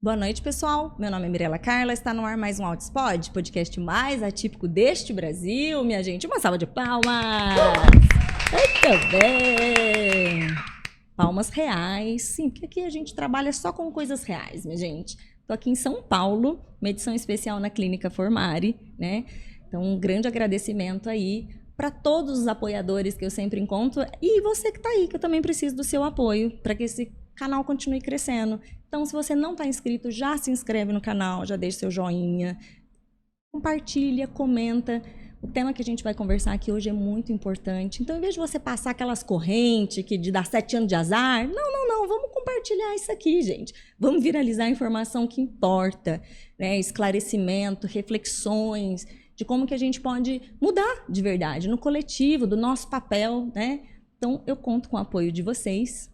Boa noite, pessoal. Meu nome é Mirela Carla, está no ar mais um Outspod, podcast mais atípico deste Brasil. Minha gente, uma salva de palmas! Muito bem! Palmas reais, sim, porque aqui a gente trabalha só com coisas reais, minha gente. Estou aqui em São Paulo, uma edição especial na Clínica Formari, né? Então, um grande agradecimento aí para todos os apoiadores que eu sempre encontro e você que está aí, que eu também preciso do seu apoio para que esse canal continue crescendo. Então, se você não está inscrito, já se inscreve no canal, já deixa seu joinha, compartilha, comenta. O tema que a gente vai conversar aqui hoje é muito importante. Então, em vez de você passar aquelas correntes de dar 7 anos de azar, não, vamos compartilhar isso aqui, gente. Vamos viralizar a informação que importa, né? Esclarecimento, reflexões de como que a gente pode mudar de verdade no coletivo, do nosso papel, né? Então, eu conto com o apoio de vocês.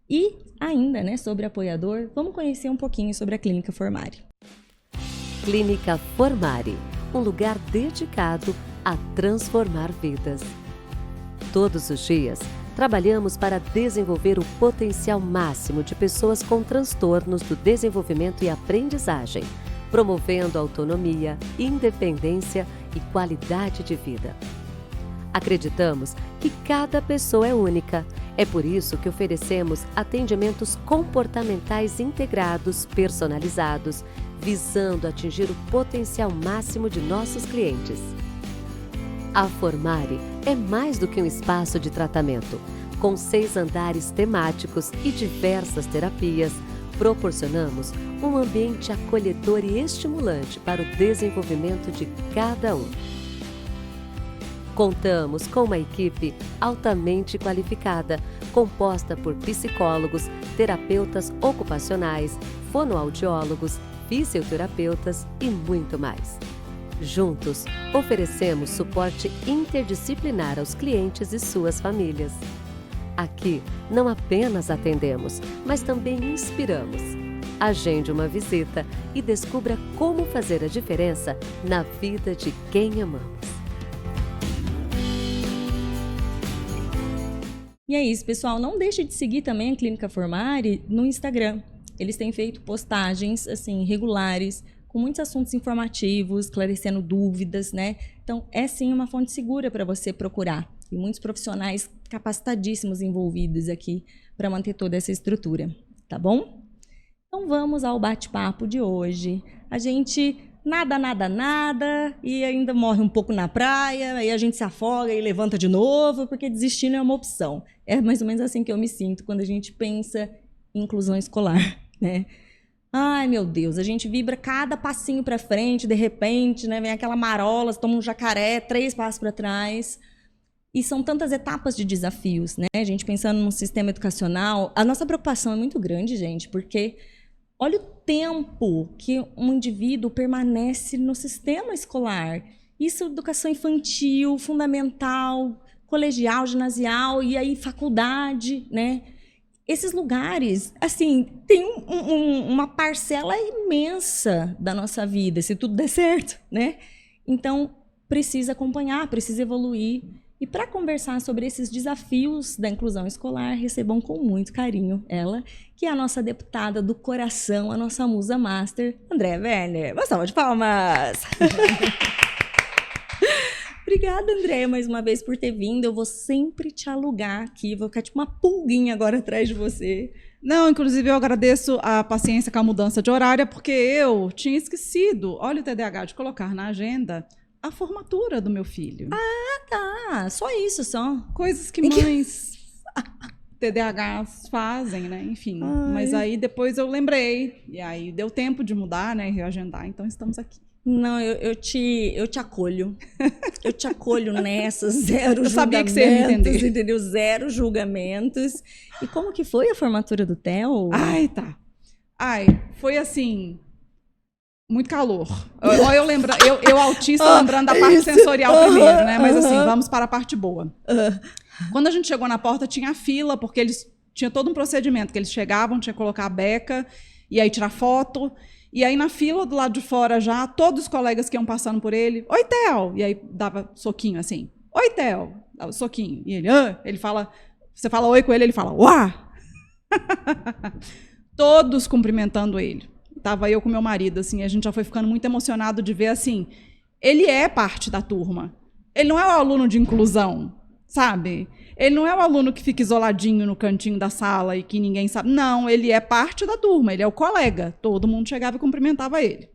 E ainda, né, sobre apoiador, vamos conhecer um pouquinho sobre a Clínica Formari. Clínica Formari, um lugar dedicado a transformar vidas. Todos os dias, trabalhamos para desenvolver o potencial máximo de pessoas com transtornos do desenvolvimento e aprendizagem, promovendo autonomia, independência e qualidade de vida. Acreditamos que cada pessoa é única. É por isso que oferecemos atendimentos comportamentais integrados, personalizados, visando atingir o potencial máximo de nossos clientes. A Formari é mais do que um espaço de tratamento. Com 6 andares temáticos e diversas terapias, proporcionamos um ambiente acolhedor e estimulante para o desenvolvimento de cada um. Contamos com uma equipe altamente qualificada, composta por psicólogos, terapeutas ocupacionais, fonoaudiólogos, fisioterapeutas e muito mais. Juntos, oferecemos suporte interdisciplinar aos clientes e suas famílias. Aqui, não apenas atendemos, mas também inspiramos. Agende uma visita e descubra como fazer a diferença na vida de quem amamos. E é isso, pessoal. Não deixe de seguir também a Clínica Formari no Instagram. Eles têm feito postagens assim regulares, com muitos assuntos informativos, esclarecendo dúvidas, né? Então, é sim uma fonte segura para você procurar. E muitos profissionais capacitadíssimos envolvidos aqui para manter toda essa estrutura, tá bom? Então, vamos ao bate-papo de hoje. A gente nada, e ainda morre um pouco na praia, aí a gente se afoga e levanta de novo, porque desistir não é uma opção. É mais ou menos assim que eu me sinto quando a gente pensa em inclusão escolar, né? Ai, meu Deus, a gente vibra cada passinho para frente, de repente, né, vem aquela marola, toma um jacaré, 3 passos para trás. E são tantas etapas de desafios, né? A gente pensando num sistema educacional, a nossa preocupação é muito grande, gente, porque olha o tempo que um indivíduo permanece no sistema escolar. Isso é educação infantil, fundamental, colegial, ginasial e aí faculdade, né? Esses lugares, assim, tem uma parcela imensa da nossa vida, se tudo der certo, né? Então, precisa acompanhar, precisa evoluir. E para conversar sobre esses desafios da inclusão escolar, recebam com muito carinho ela, que é a nossa deputada do coração, a nossa musa master, Andréa Werner. Uma salva de palmas! Obrigada, Andréa, mais uma vez por ter vindo. Eu vou sempre te alugar aqui, vou ficar tipo uma pulguinha agora atrás de você. Não, inclusive eu agradeço a paciência com a mudança de horário, porque eu tinha esquecido, olha o TDAH, de colocar na agenda a formatura do meu filho. Ah, tá. Só isso, só. Coisas que mães TDAHs fazem, né? Enfim. Ai. Mas aí depois eu lembrei. E aí deu tempo de mudar, né? Reagendar. Então estamos aqui. Não, eu te acolho. Eu te acolho nessas, zero eu julgamentos. Sabia que você ia me entender. Entendeu? Zero julgamentos. E como que foi a formatura do Theo? Ai, tá. Foi assim... Muito calor. Eu autista, lembrando da parte sensorial primeiro, né? Mas assim, vamos para a parte boa. Quando a gente chegou na porta, tinha fila, porque eles tinha todo um procedimento, que eles chegavam, tinha que colocar a beca, e aí tirar foto. E aí, na fila do lado de fora já, todos os colegas que iam passando por ele, oi, Theo! E aí dava soquinho assim, oi, Theo! Dava soquinho. E ele fala, você fala oi com ele, ele fala, uá! Todos cumprimentando ele. Tava eu com meu marido, assim, a gente já foi ficando muito emocionado de ver, assim, ele é parte da turma. Ele não é o aluno de inclusão, sabe? Ele não é o aluno que fica isoladinho no cantinho da sala e que ninguém sabe. Não, ele é parte da turma, ele é o colega. Todo mundo chegava e cumprimentava ele.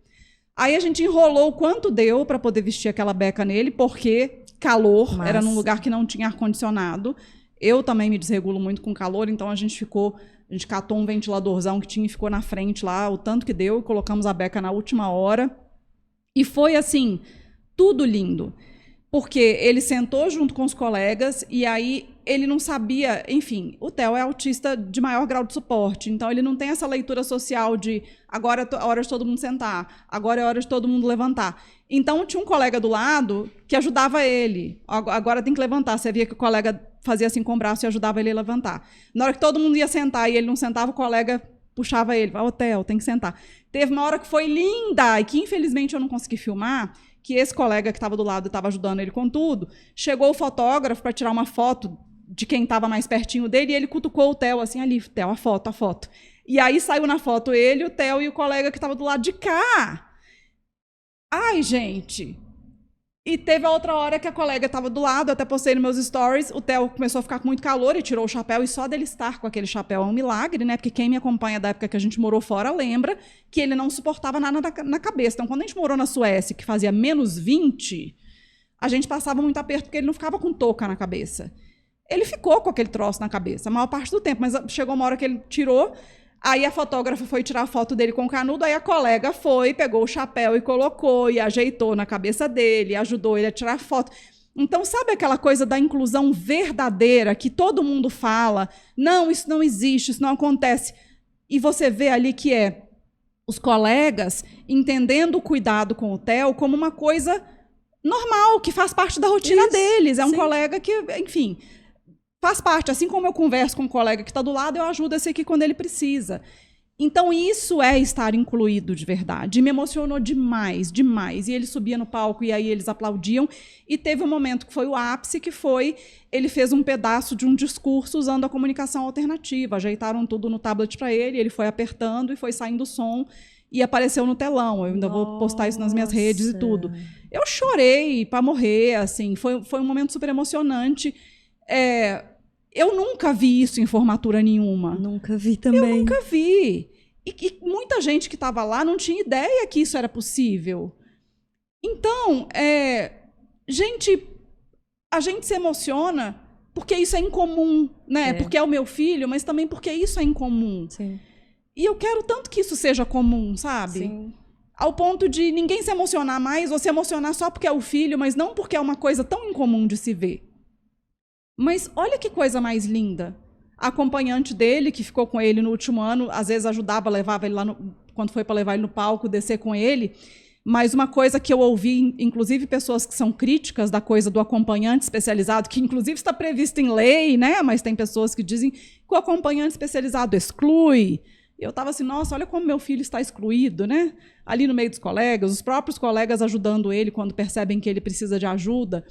Aí a gente enrolou o quanto deu para poder vestir aquela beca nele, porque calor, era num lugar que não tinha ar-condicionado. Eu também me desregulo muito com calor, então a gente catou um ventiladorzão que tinha e ficou na frente lá, o tanto que deu, colocamos a beca na última hora. E foi, assim, tudo lindo. Porque ele sentou junto com os colegas e aí ele não sabia... Enfim, o Theo é autista de maior grau de suporte, então ele não tem essa leitura social de agora é a hora de todo mundo sentar, agora é a hora de todo mundo levantar. Então, tinha um colega do lado que ajudava ele. Agora tem que levantar. Você via que o colega fazia assim com o braço e ajudava ele a levantar. Na hora que todo mundo ia sentar e ele não sentava, o colega puxava ele. Ô, Theo, tem que sentar. Teve uma hora que foi linda e que, infelizmente, eu não consegui filmar, que esse colega que estava do lado e estava ajudando ele com tudo, chegou o fotógrafo para tirar uma foto de quem estava mais pertinho dele e ele cutucou o Theo, assim, ali, Theo, a foto. E aí saiu na foto ele, o Theo e o colega que estava do lado de cá. Ai, gente. E teve a outra hora que a colega estava do lado, eu até postei nos meus stories, o Theo começou a ficar com muito calor e tirou o chapéu, e só dele estar com aquele chapéu é um milagre, né? Porque quem me acompanha da época que a gente morou fora lembra que ele não suportava nada na cabeça. Então, quando a gente morou na Suécia, que fazia menos 20, a gente passava muito aperto porque ele não ficava com touca na cabeça. Ele ficou com aquele troço na cabeça a maior parte do tempo, mas chegou uma hora que ele tirou. Aí a fotógrafa foi tirar a foto dele com o canudo, aí a colega foi, pegou o chapéu e colocou, e ajeitou na cabeça dele, ajudou ele a tirar a foto. Então, sabe aquela coisa da inclusão verdadeira, que todo mundo fala, não, isso não existe, isso não acontece. E você vê ali que é os colegas entendendo o cuidado com o Theo como uma coisa normal, que faz parte da rotina deles. É um colega que, enfim... faz parte, assim como eu converso com um colega que está do lado, eu ajudo esse aqui quando ele precisa. Então, isso é estar incluído de verdade. E me emocionou demais, demais. E ele subia no palco e aí eles aplaudiam. E teve um momento que foi o ápice, que foi... ele fez um pedaço de um discurso usando a comunicação alternativa. Ajeitaram tudo no tablet para ele, ele foi apertando e foi saindo o som e apareceu no telão. Eu ainda vou postar isso nas minhas redes e tudo. Eu chorei para morrer, assim. Foi um momento super emocionante. Eu nunca vi isso em formatura nenhuma. Nunca vi também. Eu nunca vi. E muita gente que estava lá não tinha ideia que isso era possível. Então, a gente se emociona porque isso é incomum, né? Porque é o meu filho, mas também porque isso é incomum. Sim. E eu quero tanto que isso seja comum, sabe? Sim. Ao ponto de ninguém se emocionar mais, ou se emocionar só porque é o filho, mas não porque é uma coisa tão incomum de se ver. Mas olha que coisa mais linda. A acompanhante dele, que ficou com ele no último ano, às vezes ajudava, levava ele lá, quando foi para levar ele no palco, descer com ele. Mas uma coisa que eu ouvi, inclusive pessoas que são críticas da coisa do acompanhante especializado, que inclusive está previsto em lei, né? Mas tem pessoas que dizem que o acompanhante especializado exclui. Eu estava assim, nossa, olha como meu filho está excluído, né? Ali no meio dos colegas, os próprios colegas ajudando ele quando percebem que ele precisa de ajuda.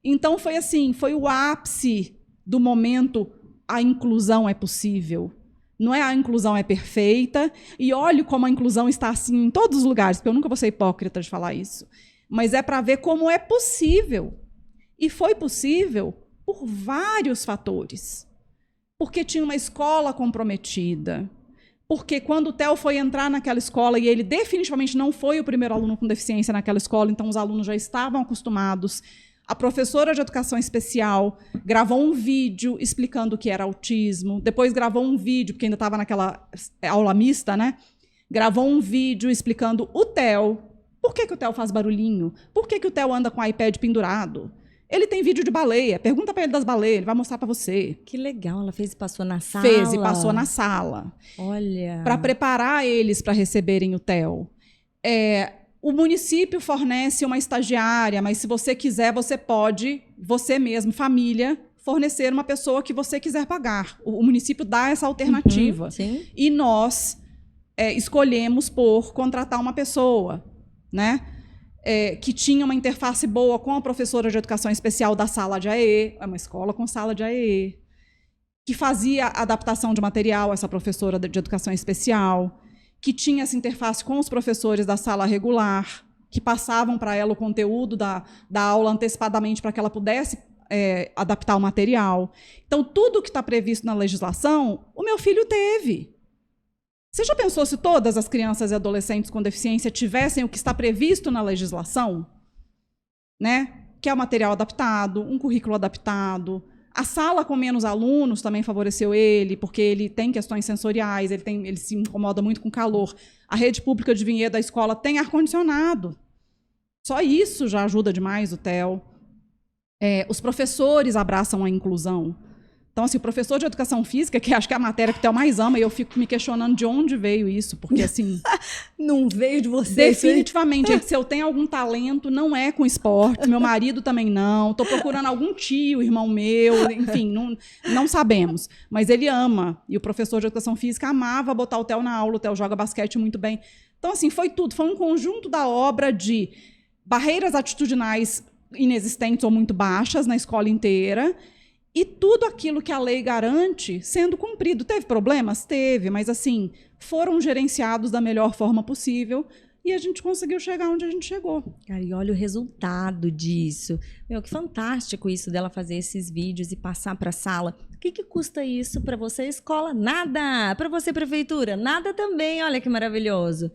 Então, foi assim, foi o ápice do momento, a inclusão é possível. Não é a inclusão é perfeita, e olhe como a inclusão está assim em todos os lugares, porque eu nunca vou ser hipócrita de falar isso, mas é para ver como é possível. E foi possível por vários fatores. Porque tinha uma escola comprometida, porque quando o Theo foi entrar naquela escola, e ele definitivamente não foi o primeiro aluno com deficiência naquela escola, então os alunos já estavam acostumados. A professora de educação especial gravou um vídeo explicando o que era autismo, depois gravou um vídeo, porque ainda estava naquela aula mista, né? Gravou um vídeo explicando o Theo. Por que o Theo faz barulhinho? Por que o Theo anda com o iPad pendurado? Ele tem vídeo de baleia, pergunta para ele das baleias, ele vai mostrar para você. Que legal, ela fez e passou na sala. Fez e passou na sala. Olha. Para preparar eles para receberem o Theo. O município fornece uma estagiária, mas se você quiser, você pode, você mesmo, família, fornecer uma pessoa que você quiser pagar. O município dá essa alternativa. Sim. E nós escolhemos por contratar uma pessoa, né? Que tinha uma interface boa com a professora de educação especial da sala de AE, é uma escola com sala de AE, que fazia adaptação de material, essa professora de educação especial, que tinha essa interface com os professores da sala regular, que passavam para ela o conteúdo da aula antecipadamente para que ela pudesse adaptar o material. Então, tudo que está previsto na legislação, o meu filho teve. Você já pensou se todas as crianças e adolescentes com deficiência tivessem o que está previsto na legislação? Né? Que é o material adaptado, um currículo adaptado. A sala com menos alunos também favoreceu ele, porque ele tem questões sensoriais, ele se incomoda muito com calor. A rede pública de Vinhedo da escola tem ar-condicionado. Só isso já ajuda demais o TEL. Os professores abraçam a inclusão. Então, assim, o professor de educação física, que acho que é a matéria que o TEL mais ama, e eu fico me questionando de onde veio isso, porque, assim... Não veio de você. Definitivamente, gente, se eu tenho algum talento, não é com esporte, meu marido também não, estou procurando algum tio, irmão meu, enfim, não sabemos. Mas ele ama, e o professor de educação física amava botar o TEL na aula, o TEL joga basquete muito bem. Então, assim, foi tudo, foi um conjunto da obra de barreiras atitudinais inexistentes ou muito baixas na escola inteira, e tudo aquilo que a lei garante sendo cumprido. Teve problemas? Teve, mas assim, foram gerenciados da melhor forma possível e a gente conseguiu chegar onde a gente chegou. Cara, e olha o resultado disso. Meu, que fantástico isso dela fazer esses vídeos e passar para a sala. O que custa isso para você, escola? Nada! Para você, prefeitura? Nada também, olha que maravilhoso.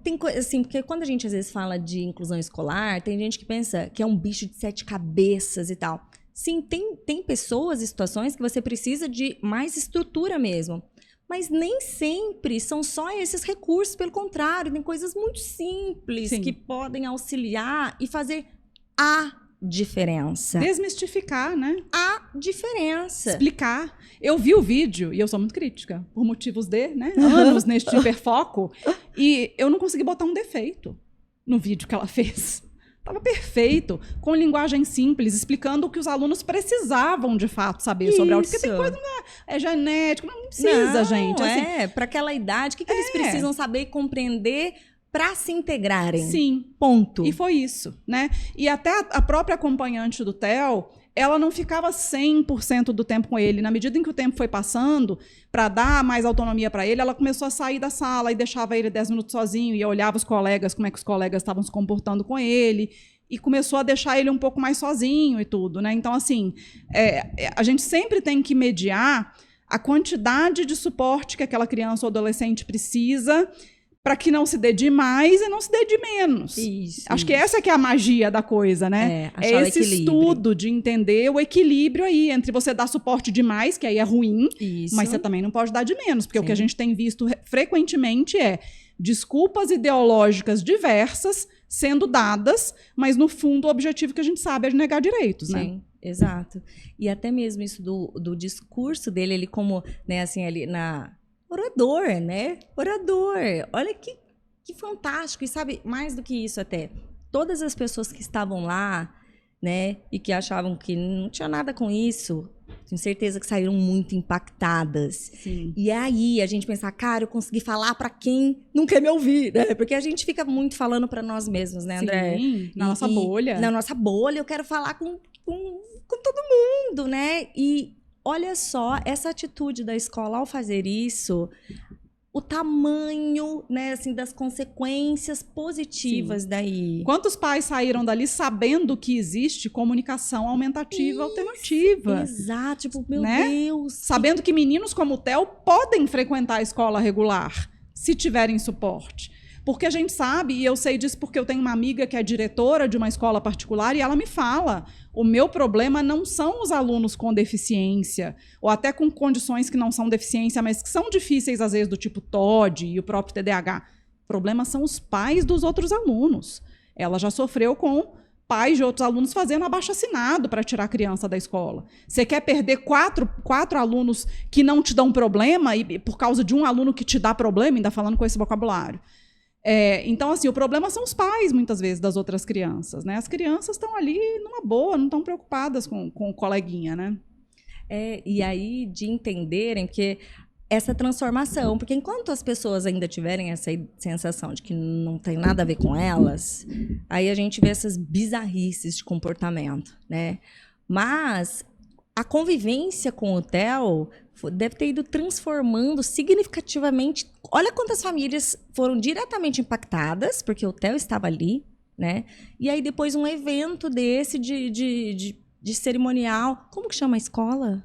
Tem coisa assim, porque quando a gente às vezes fala de inclusão escolar, tem gente que pensa que é um bicho de 7 cabeças e tal. Sim, tem pessoas e situações que você precisa de mais estrutura mesmo. Mas nem sempre são só esses recursos, pelo contrário, tem coisas muito simples que podem auxiliar e fazer a diferença. Desmistificar, né? A diferença. Explicar. Eu vi o vídeo, e eu sou muito crítica, por motivos né? Anos neste hiperfoco, e eu não consegui botar um defeito no vídeo que ela fez. Estava perfeito, com linguagem simples, explicando o que os alunos precisavam de fato saber sobre autismo. Porque tem coisa que é genético, não precisa, gente. Assim, para aquela idade, o que eles precisam saber e compreender para se integrarem? Sim. Ponto. E foi isso, né? E até a própria acompanhante do TEL, ela não ficava 100% do tempo com ele. Na medida em que o tempo foi passando, para dar mais autonomia para ele, ela começou a sair da sala e deixava ele 10 minutos sozinho e olhava os colegas, como é que os colegas estavam se comportando com ele, e começou a deixar ele um pouco mais sozinho e tudo, né? Então, assim, a gente sempre tem que mediar a quantidade de suporte que aquela criança ou adolescente precisa para que não se dê de mais e não se dê de menos. Acho que essa que é a magia da coisa, né? É esse estudo de entender o equilíbrio aí entre você dar suporte demais, que aí é ruim, mas você também não pode dar de menos, porque o que a gente tem visto frequentemente é desculpas ideológicas diversas sendo dadas, mas no fundo o objetivo que a gente sabe é de negar direitos, né? Sim, exato. E até mesmo isso do discurso dele, ele como, né, assim, ali na... Orador, né? Orador. Olha que fantástico. E sabe, mais do que isso até, todas as pessoas que estavam lá, né, e que achavam que não tinha nada com isso, tenho certeza que saíram muito impactadas. Sim. E aí a gente pensar, cara, eu consegui falar para quem não quer me ouvir, né? Porque a gente fica muito falando para nós mesmos, né, André? Sim, na nossa bolha. Na nossa bolha, eu quero falar com todo mundo, né? E olha só, essa atitude da escola ao fazer isso, o tamanho, né, assim, das consequências positivas daí. Quantos pais saíram dali sabendo que existe comunicação aumentativa alternativa? Exato, tipo, meu né? Deus. Sabendo que meninos como o Theo podem frequentar a escola regular, se tiverem suporte. Porque a gente sabe, e eu sei disso porque eu tenho uma amiga que é diretora de uma escola particular e ela me fala, o meu problema não são os alunos com deficiência, ou até com condições que não são deficiência, mas que são difíceis às vezes, do tipo TOD e o próprio TDAH. O problema são os pais dos outros alunos. Ela já sofreu com pais de outros alunos fazendo abaixo-assinado para tirar a criança da escola. Você quer perder quatro alunos que não te dão problema e por causa de um aluno que te dá problema, ainda falando com esse vocabulário. Então, assim, o problema são os pais, muitas vezes, das outras crianças, né? As crianças estão ali numa boa, não estão preocupadas com o coleguinha, né? E aí, de entenderem que essa transformação, porque enquanto as pessoas ainda tiverem essa sensação de que não tem nada a ver com elas, aí a gente vê essas bizarrices de comportamento, né? Mas a convivência com o Theo deve ter ido transformando significativamente. Olha quantas famílias foram diretamente impactadas, porque o Theo estava ali, né? E aí depois um evento desse de cerimonial. Como que chama a escola?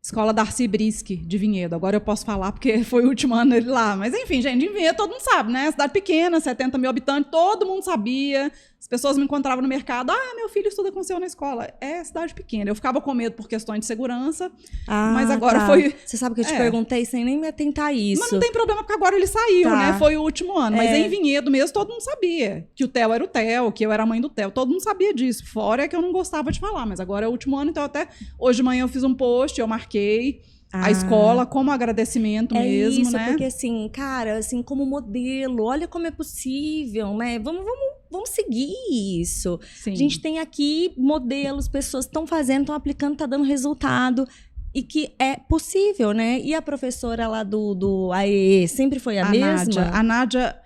Escola Darcy Brisky, de Vinhedo. Agora eu posso falar porque foi o último ano dele lá. Mas, enfim, gente, em Vinhedo todo mundo sabe, né? Cidade pequena, 70 mil habitantes, todo mundo sabia. As pessoas me encontravam no mercado. Meu filho estuda com o seu na escola. É cidade pequena. Eu ficava com medo por questões de segurança. Mas agora foi... Você sabe que eu te perguntei sem nem me atentar a isso. Mas não tem problema, porque agora ele saiu, né? Foi o último ano. Mas em Vinhedo mesmo, todo mundo sabia que o Theo era o Theo, que eu era a mãe do Theo. Todo mundo sabia disso. Fora é que eu não gostava de falar. Mas agora é o último ano, então até hoje de manhã eu fiz um post, eu marquei a escola como agradecimento mesmo, isso, né? Porque assim, cara, assim, como modelo, olha como é possível, né? Vamos seguir isso. Sim. A gente tem aqui modelos, pessoas estão fazendo, estão aplicando, está dando resultado. E que é possível, né? E a professora lá do AEE sempre foi a mesma? A Nádia,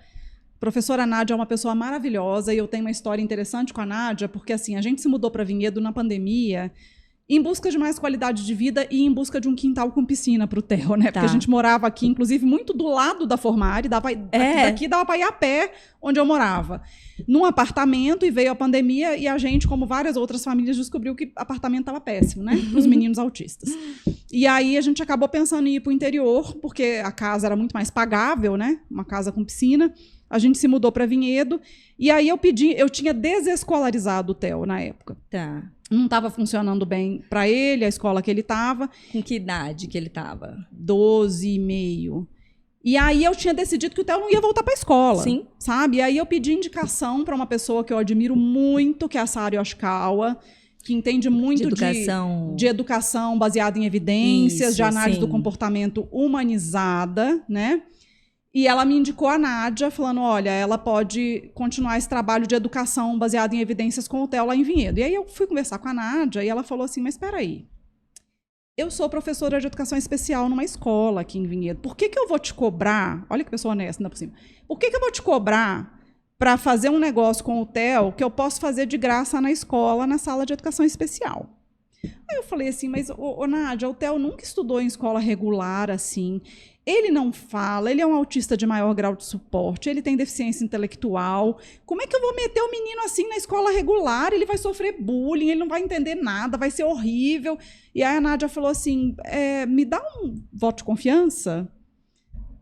professora Nádia é uma pessoa maravilhosa e eu tenho uma história interessante com a Nádia, porque assim, a gente se mudou para Vinhedo na pandemia em busca de mais qualidade de vida e em busca de um quintal com piscina para o Theo, né? Porque a gente morava aqui, inclusive, muito do lado da Formari, daqui dava para ir a pé onde eu morava. Num apartamento, e veio a pandemia, e a gente, como várias outras famílias, descobriu que apartamento estava péssimo, né? Para os meninos autistas. E aí a gente acabou pensando em ir para o interior, porque a casa era muito mais pagável, né? Uma casa com piscina. A gente se mudou para Vinhedo, e aí eu tinha desescolarizado o Theo na época. Tá. Não estava funcionando bem para ele, a escola que ele estava. Com que idade que ele estava? 12,5. E aí eu tinha decidido que o Theo não ia voltar para a escola. Sim. Sabe? E aí eu pedi indicação para uma pessoa que eu admiro muito, que é a Sara Yoshikawa, que entende muito de educação baseada em evidências, de análise do comportamento humanizada, né? E ela me indicou a Nádia, falando, olha, ela pode continuar esse trabalho de educação baseado em evidências com o Theo lá em Vinhedo. E aí eu fui conversar com a Nádia e ela falou assim, mas espera aí, eu sou professora de educação especial numa escola aqui em Vinhedo. Por que eu vou te cobrar, olha que pessoa honesta, ainda por cima, por que eu vou te cobrar para fazer um negócio com o Theo que eu posso fazer de graça na escola, na sala de educação especial? Aí eu falei assim, mas, Nádia, o Theo nunca estudou em escola regular, assim. Ele não fala, ele é um autista de maior grau de suporte, ele tem deficiência intelectual. Como é que eu vou meter o menino assim na escola regular? Ele vai sofrer bullying, ele não vai entender nada, vai ser horrível. E aí a Nádia falou assim, me dá um voto de confiança?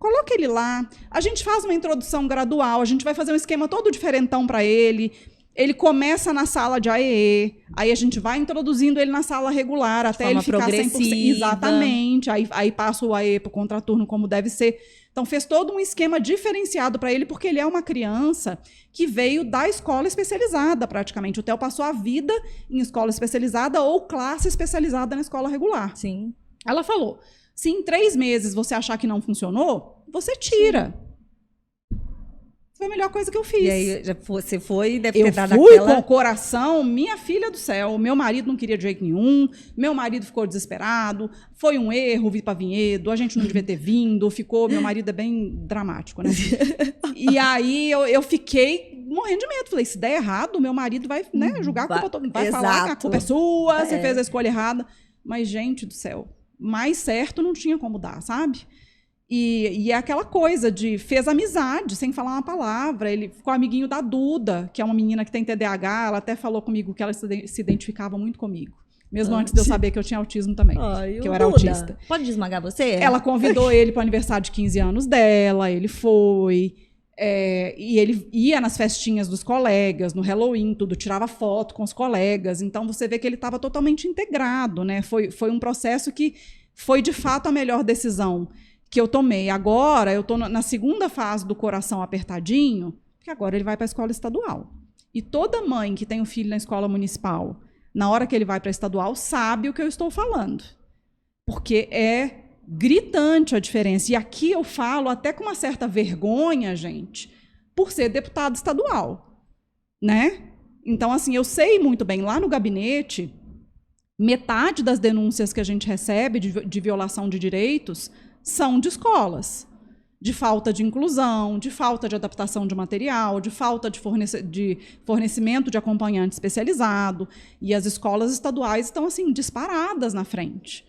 Coloca ele lá, a gente faz uma introdução gradual, a gente vai fazer um esquema todo diferentão para ele. Ele começa na sala de AEE, aí a gente vai introduzindo ele na sala regular até ele ficar 100%. Exatamente. Aí passa o AEE para o contraturno como deve ser. Então fez todo um esquema diferenciado para ele, porque ele é uma criança que veio da escola especializada, praticamente. O Theo passou a vida em escola especializada ou classe especializada na escola regular. Sim. Ela falou, se em 3 meses você achar que não funcionou, você tira. Sim. Foi a melhor coisa que eu fiz. E aí você foi, deve ter dado aquela... Eu fui com o coração, minha filha do céu, meu marido não queria de jeito nenhum, meu marido ficou desesperado, foi um erro vir para Vinhedo, a gente não devia ter vindo, meu marido é bem dramático, né? E aí eu fiquei morrendo de medo, falei, se der errado, meu marido vai, né, julgar a culpa, vai falar que a culpa é sua, você fez a escolha errada. Mas, gente do céu, mais certo não tinha como dar, sabe? E é aquela coisa de fez amizade, sem falar uma palavra. Ele ficou amiguinho da Duda, que é uma menina que tem TDAH. Ela até falou comigo que ela se identificava muito comigo. Mesmo antes de eu saber que eu tinha autismo também, que eu era autista. Pode desmagar você? Ela convidou ele para o aniversário de 15 anos dela, ele foi. E ele ia nas festinhas dos colegas, no Halloween, tudo, tirava foto com os colegas. Então, você vê que ele estava totalmente integrado, né? Foi um processo que foi, de fato, a melhor decisão que eu tomei. Agora, eu estou na segunda fase do coração apertadinho, porque agora ele vai para a escola estadual. E toda mãe que tem um filho na escola municipal, na hora que ele vai para a estadual, sabe o que eu estou falando. Porque é gritante a diferença. E aqui eu falo até com uma certa vergonha, gente, por ser deputada estadual, né? Então, assim, eu sei muito bem, lá no gabinete, metade das denúncias que a gente recebe de violação de direitos são de escolas. de falta de inclusão, de falta de adaptação de material, de falta de fornecimento de acompanhante especializado. E as escolas estaduais estão, assim, disparadas na frente,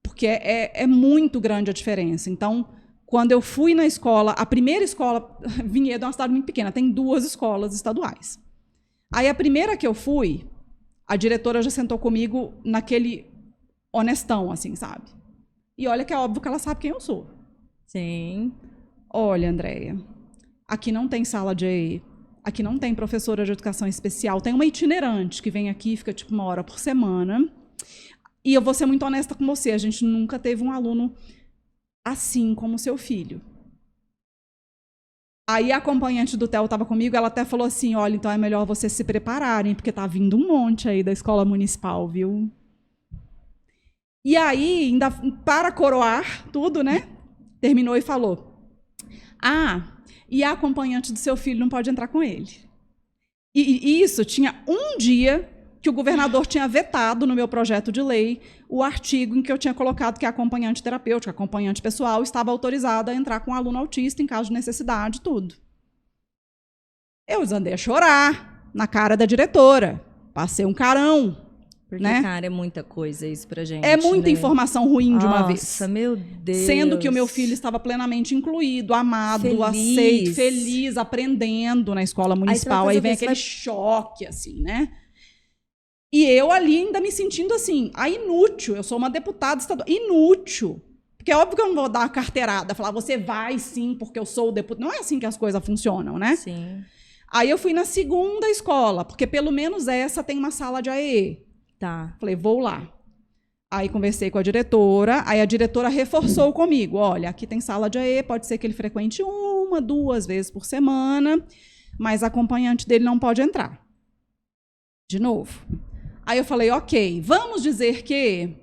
porque é muito grande a diferença. Então, quando eu fui na escola, a primeira escola, Vinhedo é uma cidade muito pequena, tem 2 escolas estaduais. Aí, a primeira que eu fui, a diretora já sentou comigo naquele honestão, assim, sabe? E olha que é óbvio que ela sabe quem eu sou. Sim. Olha, Andréia, aqui não tem sala de EE, aqui não tem professora de educação especial, tem uma itinerante que vem aqui e fica tipo 1 hora por semana. E eu vou ser muito honesta com você, a gente nunca teve um aluno assim como seu filho. Aí a acompanhante do Theo estava comigo, ela até falou assim, olha, então é melhor vocês se prepararem, porque tá vindo um monte aí da escola municipal, viu? E aí, ainda para coroar tudo, né? Terminou e falou, e a acompanhante do seu filho não pode entrar com ele. E isso tinha um dia que o governador tinha vetado no meu projeto de lei o artigo em que eu tinha colocado que a acompanhante terapêutica, a acompanhante pessoal, estava autorizada a entrar com um aluno autista em caso de necessidade, tudo. Eu andei a chorar na cara da diretora, passei um carão. Porque, né? cara, é muita coisa isso pra gente. É muita né? informação ruim de uma vez. Nossa, meu Deus. Sendo que o meu filho estava plenamente incluído, amado, feliz. aceito, feliz, aprendendo na escola municipal. Aí vem aquele choque, assim, né? E eu ali ainda me sentindo assim, inútil. Eu sou uma deputada estadual, inútil. Porque é óbvio que eu não vou dar uma carteirada, falar, você vai sim, porque eu sou o deputado. Não é assim que as coisas funcionam, né? Sim. Aí eu fui na segunda escola, porque pelo menos essa tem uma sala de AE. Tá. Falei, vou lá. Aí conversei com a diretora, aí a diretora reforçou comigo, olha, aqui tem sala de AE, pode ser que ele frequente 1, 2 vezes por semana, mas a acompanhante dele não pode entrar. De novo. Aí eu falei, ok, vamos dizer que,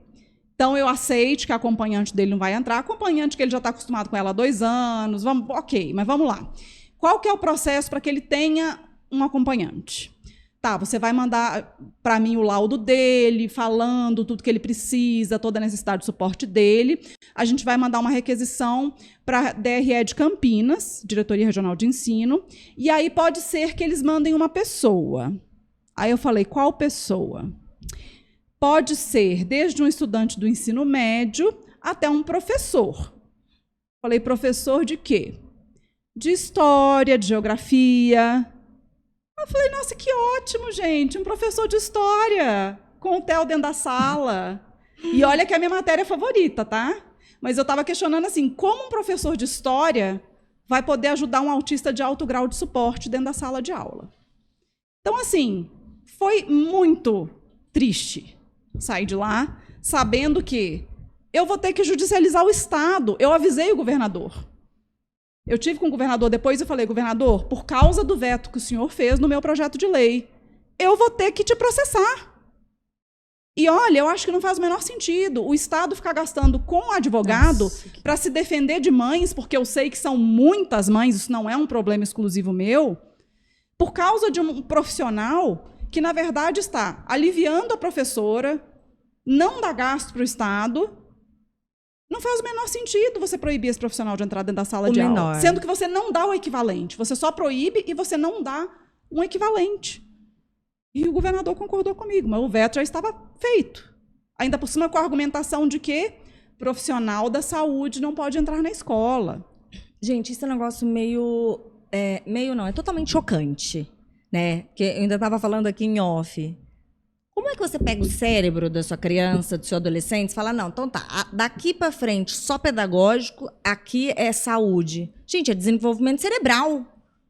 então eu aceite que a acompanhante dele não vai entrar, a acompanhante que ele já está acostumado com ela há 2 anos, ok, mas vamos lá. Qual que é o processo para que ele tenha um acompanhante? Tá, você vai mandar para mim o laudo dele, falando tudo que ele precisa, toda a necessidade de suporte dele. A gente vai mandar uma requisição para a DRE de Campinas, Diretoria Regional de Ensino, e aí pode ser que eles mandem uma pessoa. Aí eu falei, qual pessoa? Pode ser desde um estudante do ensino médio até um professor. Falei, professor de quê? De história, de geografia. Eu falei, nossa, que ótimo, gente, um professor de história com o Theo dentro da sala. E olha que é a minha matéria favorita, tá? Mas eu estava questionando assim, como um professor de história vai poder ajudar um autista de alto grau de suporte dentro da sala de aula? Então, assim, foi muito triste sair de lá sabendo que eu vou ter que judicializar o Estado. Eu avisei o governador. Eu tive com o governador depois e falei, governador, por causa do veto que o senhor fez no meu projeto de lei, eu vou ter que te processar. E olha, eu acho que não faz o menor sentido o Estado ficar gastando com o advogado para se defender de mães, porque eu sei que são muitas mães, isso não é um problema exclusivo meu, por causa de um profissional que, na verdade, está aliviando a professora, não dá gasto para o Estado. Não faz o menor sentido você proibir esse profissional de entrar dentro da sala de aula, sendo que você não dá o equivalente. Você só proíbe e você não dá um equivalente. E o governador concordou comigo, mas o veto já estava feito. Ainda por cima com a argumentação de que profissional da saúde não pode entrar na escola. Gente, isso é um negócio meio não, é totalmente chocante, né? Porque eu ainda estava falando aqui em off. Como é que você pega o cérebro da sua criança, do seu adolescente, e fala, não, então tá, daqui para frente só pedagógico, aqui é saúde. Gente, é desenvolvimento cerebral.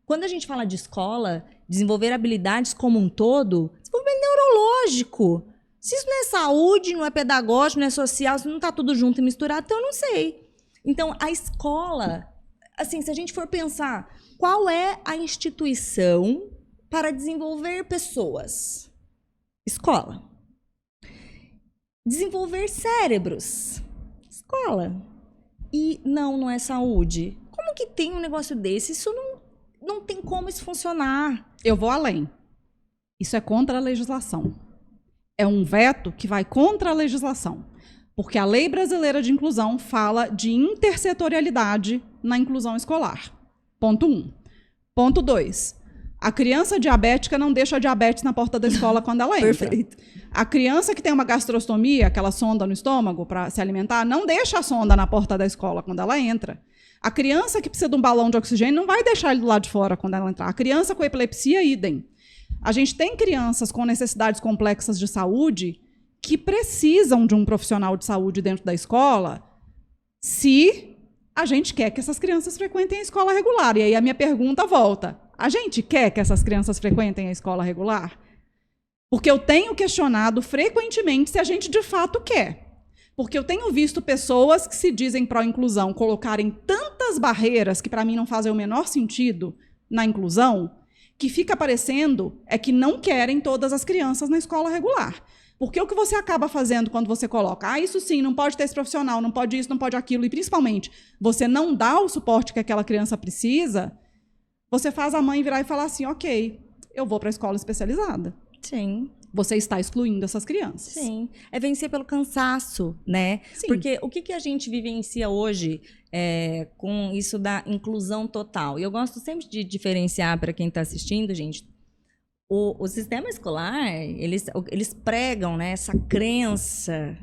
Quando a gente fala de escola, desenvolver habilidades como um todo, desenvolvimento neurológico. Se isso não é saúde, não é pedagógico, não é social, se não tá tudo junto e misturado, então eu não sei. Então, a escola, assim, se a gente for pensar, qual é a instituição para desenvolver pessoas? Escola. Desenvolver cérebros. Escola. E não é saúde. Como que tem um negócio desse? Isso não tem como isso funcionar. Eu vou além. Isso é contra a legislação. É um veto que vai contra a legislação. Porque a Lei Brasileira de Inclusão fala de intersetorialidade na inclusão escolar. Ponto 1. Ponto 2. A criança diabética não deixa a diabetes na porta da escola quando ela entra. Perfeito. A criança que tem uma gastrostomia, aquela sonda no estômago para se alimentar, não deixa a sonda na porta da escola quando ela entra. A criança que precisa de um balão de oxigênio não vai deixar ele do lado de fora quando ela entrar. A criança com epilepsia, idem. A gente tem crianças com necessidades complexas de saúde que precisam de um profissional de saúde dentro da escola se a gente quer que essas crianças frequentem a escola regular. E aí a minha pergunta volta. A gente quer que essas crianças frequentem a escola regular? Porque eu tenho questionado frequentemente se a gente de fato quer. Porque eu tenho visto pessoas que se dizem pró-inclusão colocarem tantas barreiras que para mim não fazem o menor sentido na inclusão, que fica parecendo é que não querem todas as crianças na escola regular. Porque o que você acaba fazendo quando você coloca, isso sim, não pode ter esse profissional, não pode isso, não pode aquilo, e principalmente você não dá o suporte que aquela criança precisa, você faz a mãe virar e falar assim, ok, eu vou para a escola especializada. Sim. Você está excluindo essas crianças. Sim. É vencer pelo cansaço, né? Sim. Porque o que a gente vivencia hoje com isso da inclusão total? E eu gosto sempre de diferenciar para quem está assistindo, gente. O sistema escolar, eles pregam, né, essa crença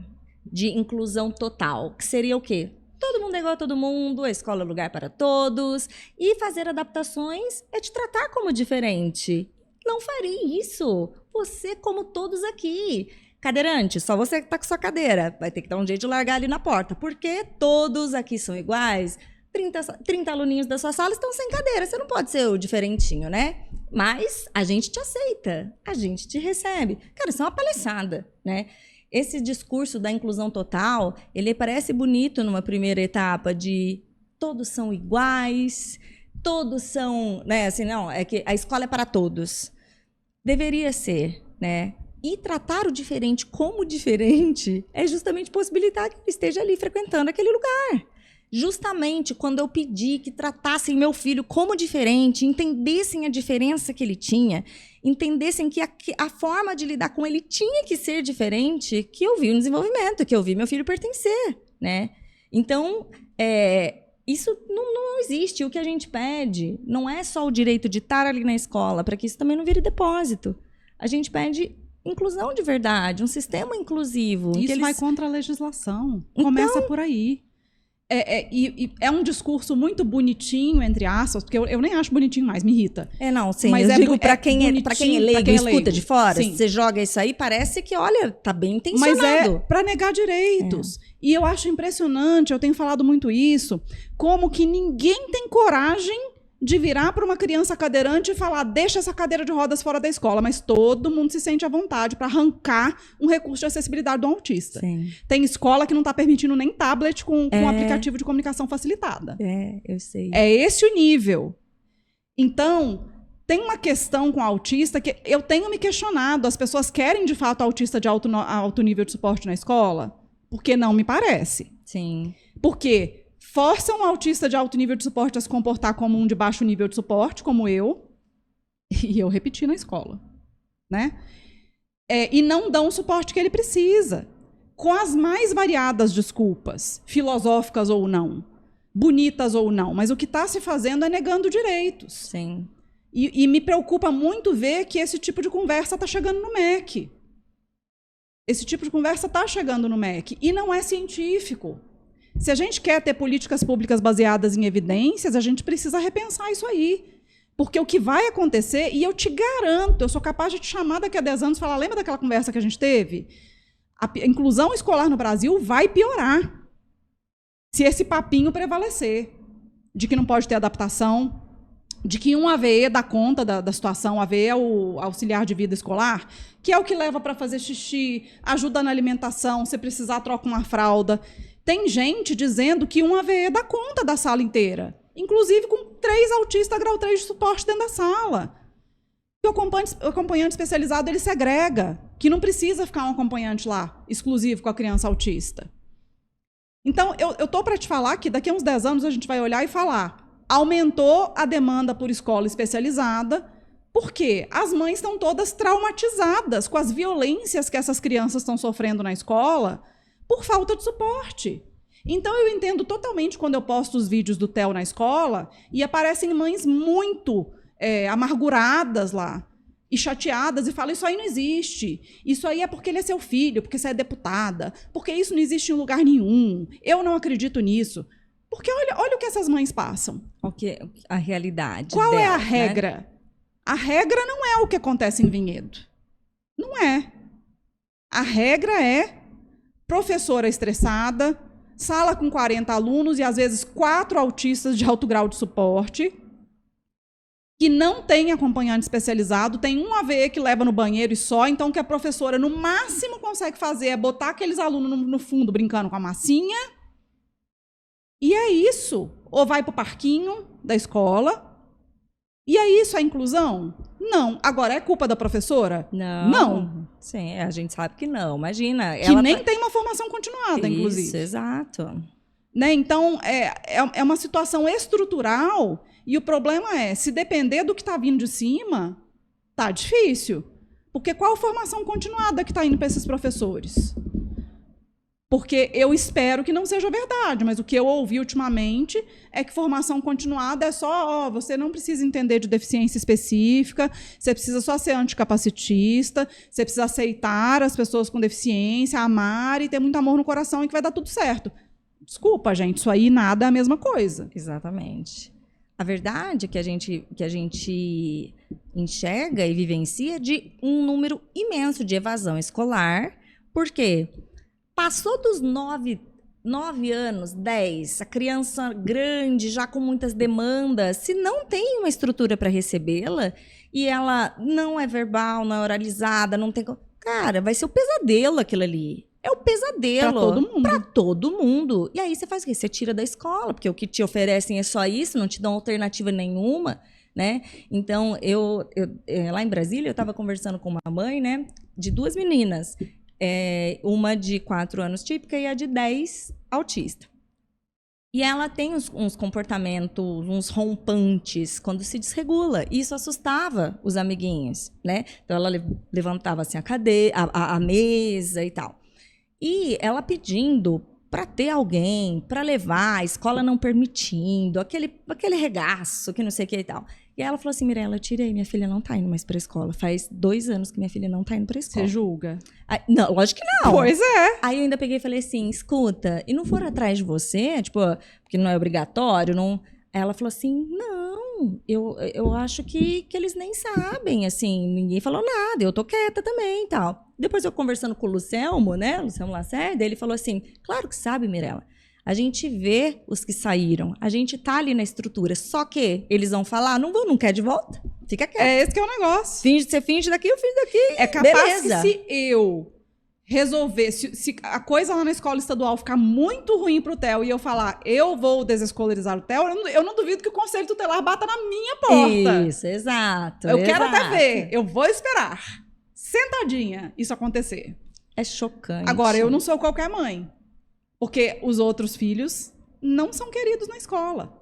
de inclusão total, que seria o quê? Todo mundo é igual a todo mundo, a escola é lugar para todos, e fazer adaptações é te tratar como diferente. Não faria isso. Você, como todos aqui. Cadeirante, só você que está com sua cadeira. Vai ter que dar um jeito de largar ali na porta. Porque todos aqui são iguais. 30 aluninhos da sua sala estão sem cadeira. Você não pode ser o diferentinho, né? Mas a gente te aceita. A gente te recebe. Cara, isso é uma palhaçada, né? Esse discurso da inclusão total, ele parece bonito numa primeira etapa de todos são iguais, todos são, né, assim, não, é que a escola é para todos. Deveria ser, né? E tratar o diferente como diferente é justamente possibilitar que ele esteja ali frequentando aquele lugar. Justamente quando eu pedi que tratassem meu filho como diferente, entendessem a diferença que ele tinha, entendessem que a forma de lidar com ele tinha que ser diferente, que eu vi um desenvolvimento, que eu vi meu filho pertencer, né? Então, isso não existe. O que a gente pede não é só o direito de estar ali na escola, para que isso também não vire depósito. A gente pede inclusão de verdade, um sistema inclusivo. Isso vai contra a legislação. Começa por aí. É um discurso muito bonitinho, entre aspas, porque eu nem acho bonitinho mais, me irrita. Não, sim, mas eu digo para quem é leigo e escuta de fora, sim. Você joga isso aí, parece que, olha, tá bem intencionado. Mas é para negar direitos. E eu acho impressionante, eu tenho falado muito isso, como que ninguém tem coragem de virar para uma criança cadeirante e falar, deixa essa cadeira de rodas fora da escola, mas todo mundo se sente à vontade para arrancar um recurso de acessibilidade do autista. Sim. Tem escola que não está permitindo nem tablet com aplicativo de comunicação facilitada. Eu sei. É esse o nível. Então, tem uma questão com o autista que eu tenho me questionado, as pessoas querem de fato autista de alto nível de suporte na escola? Porque não me parece. Sim. Porque forçam um autista de alto nível de suporte a se comportar como um de baixo nível de suporte, como eu, e eu repeti na escola, né? E não dão o suporte que ele precisa, com as mais variadas desculpas, filosóficas ou não, bonitas ou não, mas o que está se fazendo é negando direitos. Sim. E me preocupa muito ver que esse tipo de conversa está chegando no MEC. Esse tipo de conversa está chegando no MEC, e não é científico. Se a gente quer ter políticas públicas baseadas em evidências, a gente precisa repensar isso aí. Porque o que vai acontecer, e eu te garanto, eu sou capaz de te chamar daqui a 10 anos e falar, lembra daquela conversa que a gente teve? A inclusão escolar no Brasil vai piorar se esse papinho prevalecer. De que não pode ter adaptação, de que um AVE dá conta da situação, AVE é o auxiliar de vida escolar, que é o que leva para fazer xixi, ajuda na alimentação, se precisar troca uma fralda. Tem gente dizendo que um AVE dá conta da sala inteira, inclusive com 3 autistas grau 3 de suporte dentro da sala. E o acompanhante especializado ele segrega, que não precisa ficar um acompanhante lá, exclusivo com a criança autista. Então, eu estou para te falar que daqui a uns 10 anos a gente vai olhar e falar, aumentou a demanda por escola especializada, porque as mães estão todas traumatizadas com as violências que essas crianças estão sofrendo na escola, por falta de suporte. Então, eu entendo totalmente quando eu posto os vídeos do Theo na escola e aparecem mães muito amarguradas lá e chateadas e falam, isso aí não existe, isso aí é porque ele é seu filho, porque você é deputada, porque isso não existe em lugar nenhum, eu não acredito nisso. Porque olha o que essas mães passam. A realidade Qual delas, é a né? regra? A regra não é o que acontece em Vinhedo. Não é. A regra é professora estressada, sala com 40 alunos e, às vezes, 4 autistas de alto grau de suporte, que não tem acompanhante especializado, tem um AVE que leva no banheiro e só, então o que a professora, no máximo, consegue fazer é botar aqueles alunos no fundo brincando com a massinha, e é isso. Ou vai para o parquinho da escola, e é isso, a inclusão? Não. Agora, é culpa da professora? Não. Não. Sim, a gente sabe que não. Imagina. Que ela nem tem uma formação continuada, isso, inclusive. Exato. Né? Então, é uma situação estrutural e o problema é, se depender do que está vindo de cima, tá difícil. Porque qual a formação continuada que está indo para esses professores? Porque eu espero que não seja verdade, mas o que eu ouvi ultimamente é que formação continuada é só, você não precisa entender de deficiência específica, você precisa só ser anticapacitista, você precisa aceitar as pessoas com deficiência, amar e ter muito amor no coração e que vai dar tudo certo. Desculpa, gente, isso aí nada é a mesma coisa. Exatamente. A verdade é que a gente enxerga e vivencia de um número imenso de evasão escolar, porque passou dos 9 anos, 10, a criança grande, já com muitas demandas, se não tem uma estrutura para recebê-la, e ela não é verbal, não é oralizada, não tem... Cara, vai ser o pesadelo aquilo ali. É o pesadelo. Para todo mundo. Para todo mundo. E aí você faz o quê? Você tira da escola, porque o que te oferecem é só isso, não te dão alternativa nenhuma, né? Então, lá em Brasília, eu estava conversando com uma mãe, né, de 2 meninas. Uma de 4 anos típica e a de 10 autista. E ela tem uns comportamentos, uns rompantes, quando se desregula. E isso assustava os amiguinhos, né? Então, ela levantava assim, a mesa e tal. E ela pedindo para ter alguém, para levar, a escola não permitindo, aquele regaço, que não sei o que e tal. E ela falou assim, Mirella, eu tirei, minha filha não tá indo mais pra escola. Faz 2 anos que minha filha não tá indo pra escola. Você julga? Aí, não, lógico que não. Pois é. Aí eu ainda peguei e falei assim, escuta, e não foram atrás de você? Tipo, porque não é obrigatório, não... Aí ela falou assim, não, eu acho que eles nem sabem, assim, ninguém falou nada, eu tô quieta também e tal. Depois eu conversando com o Lucelmo, né, Lucelmo Lacerda, ele falou assim, claro que sabe, Mirella. A gente vê os que saíram, a gente tá ali na estrutura, só que eles vão falar, não quer de volta, fica quieto. É esse que é o negócio. Você finge daqui, eu finge daqui. É capaz beleza. que se eu resolver, se a coisa lá na escola estadual ficar muito ruim pro Theo e eu falar, eu vou desescolarizar o Theo, eu não duvido que o conselho tutelar bata na minha porta. Isso, exato. Eu quero até ver, eu vou esperar, sentadinha, isso acontecer. É chocante. Agora, eu não sou qualquer mãe. Porque os outros filhos não são queridos na escola.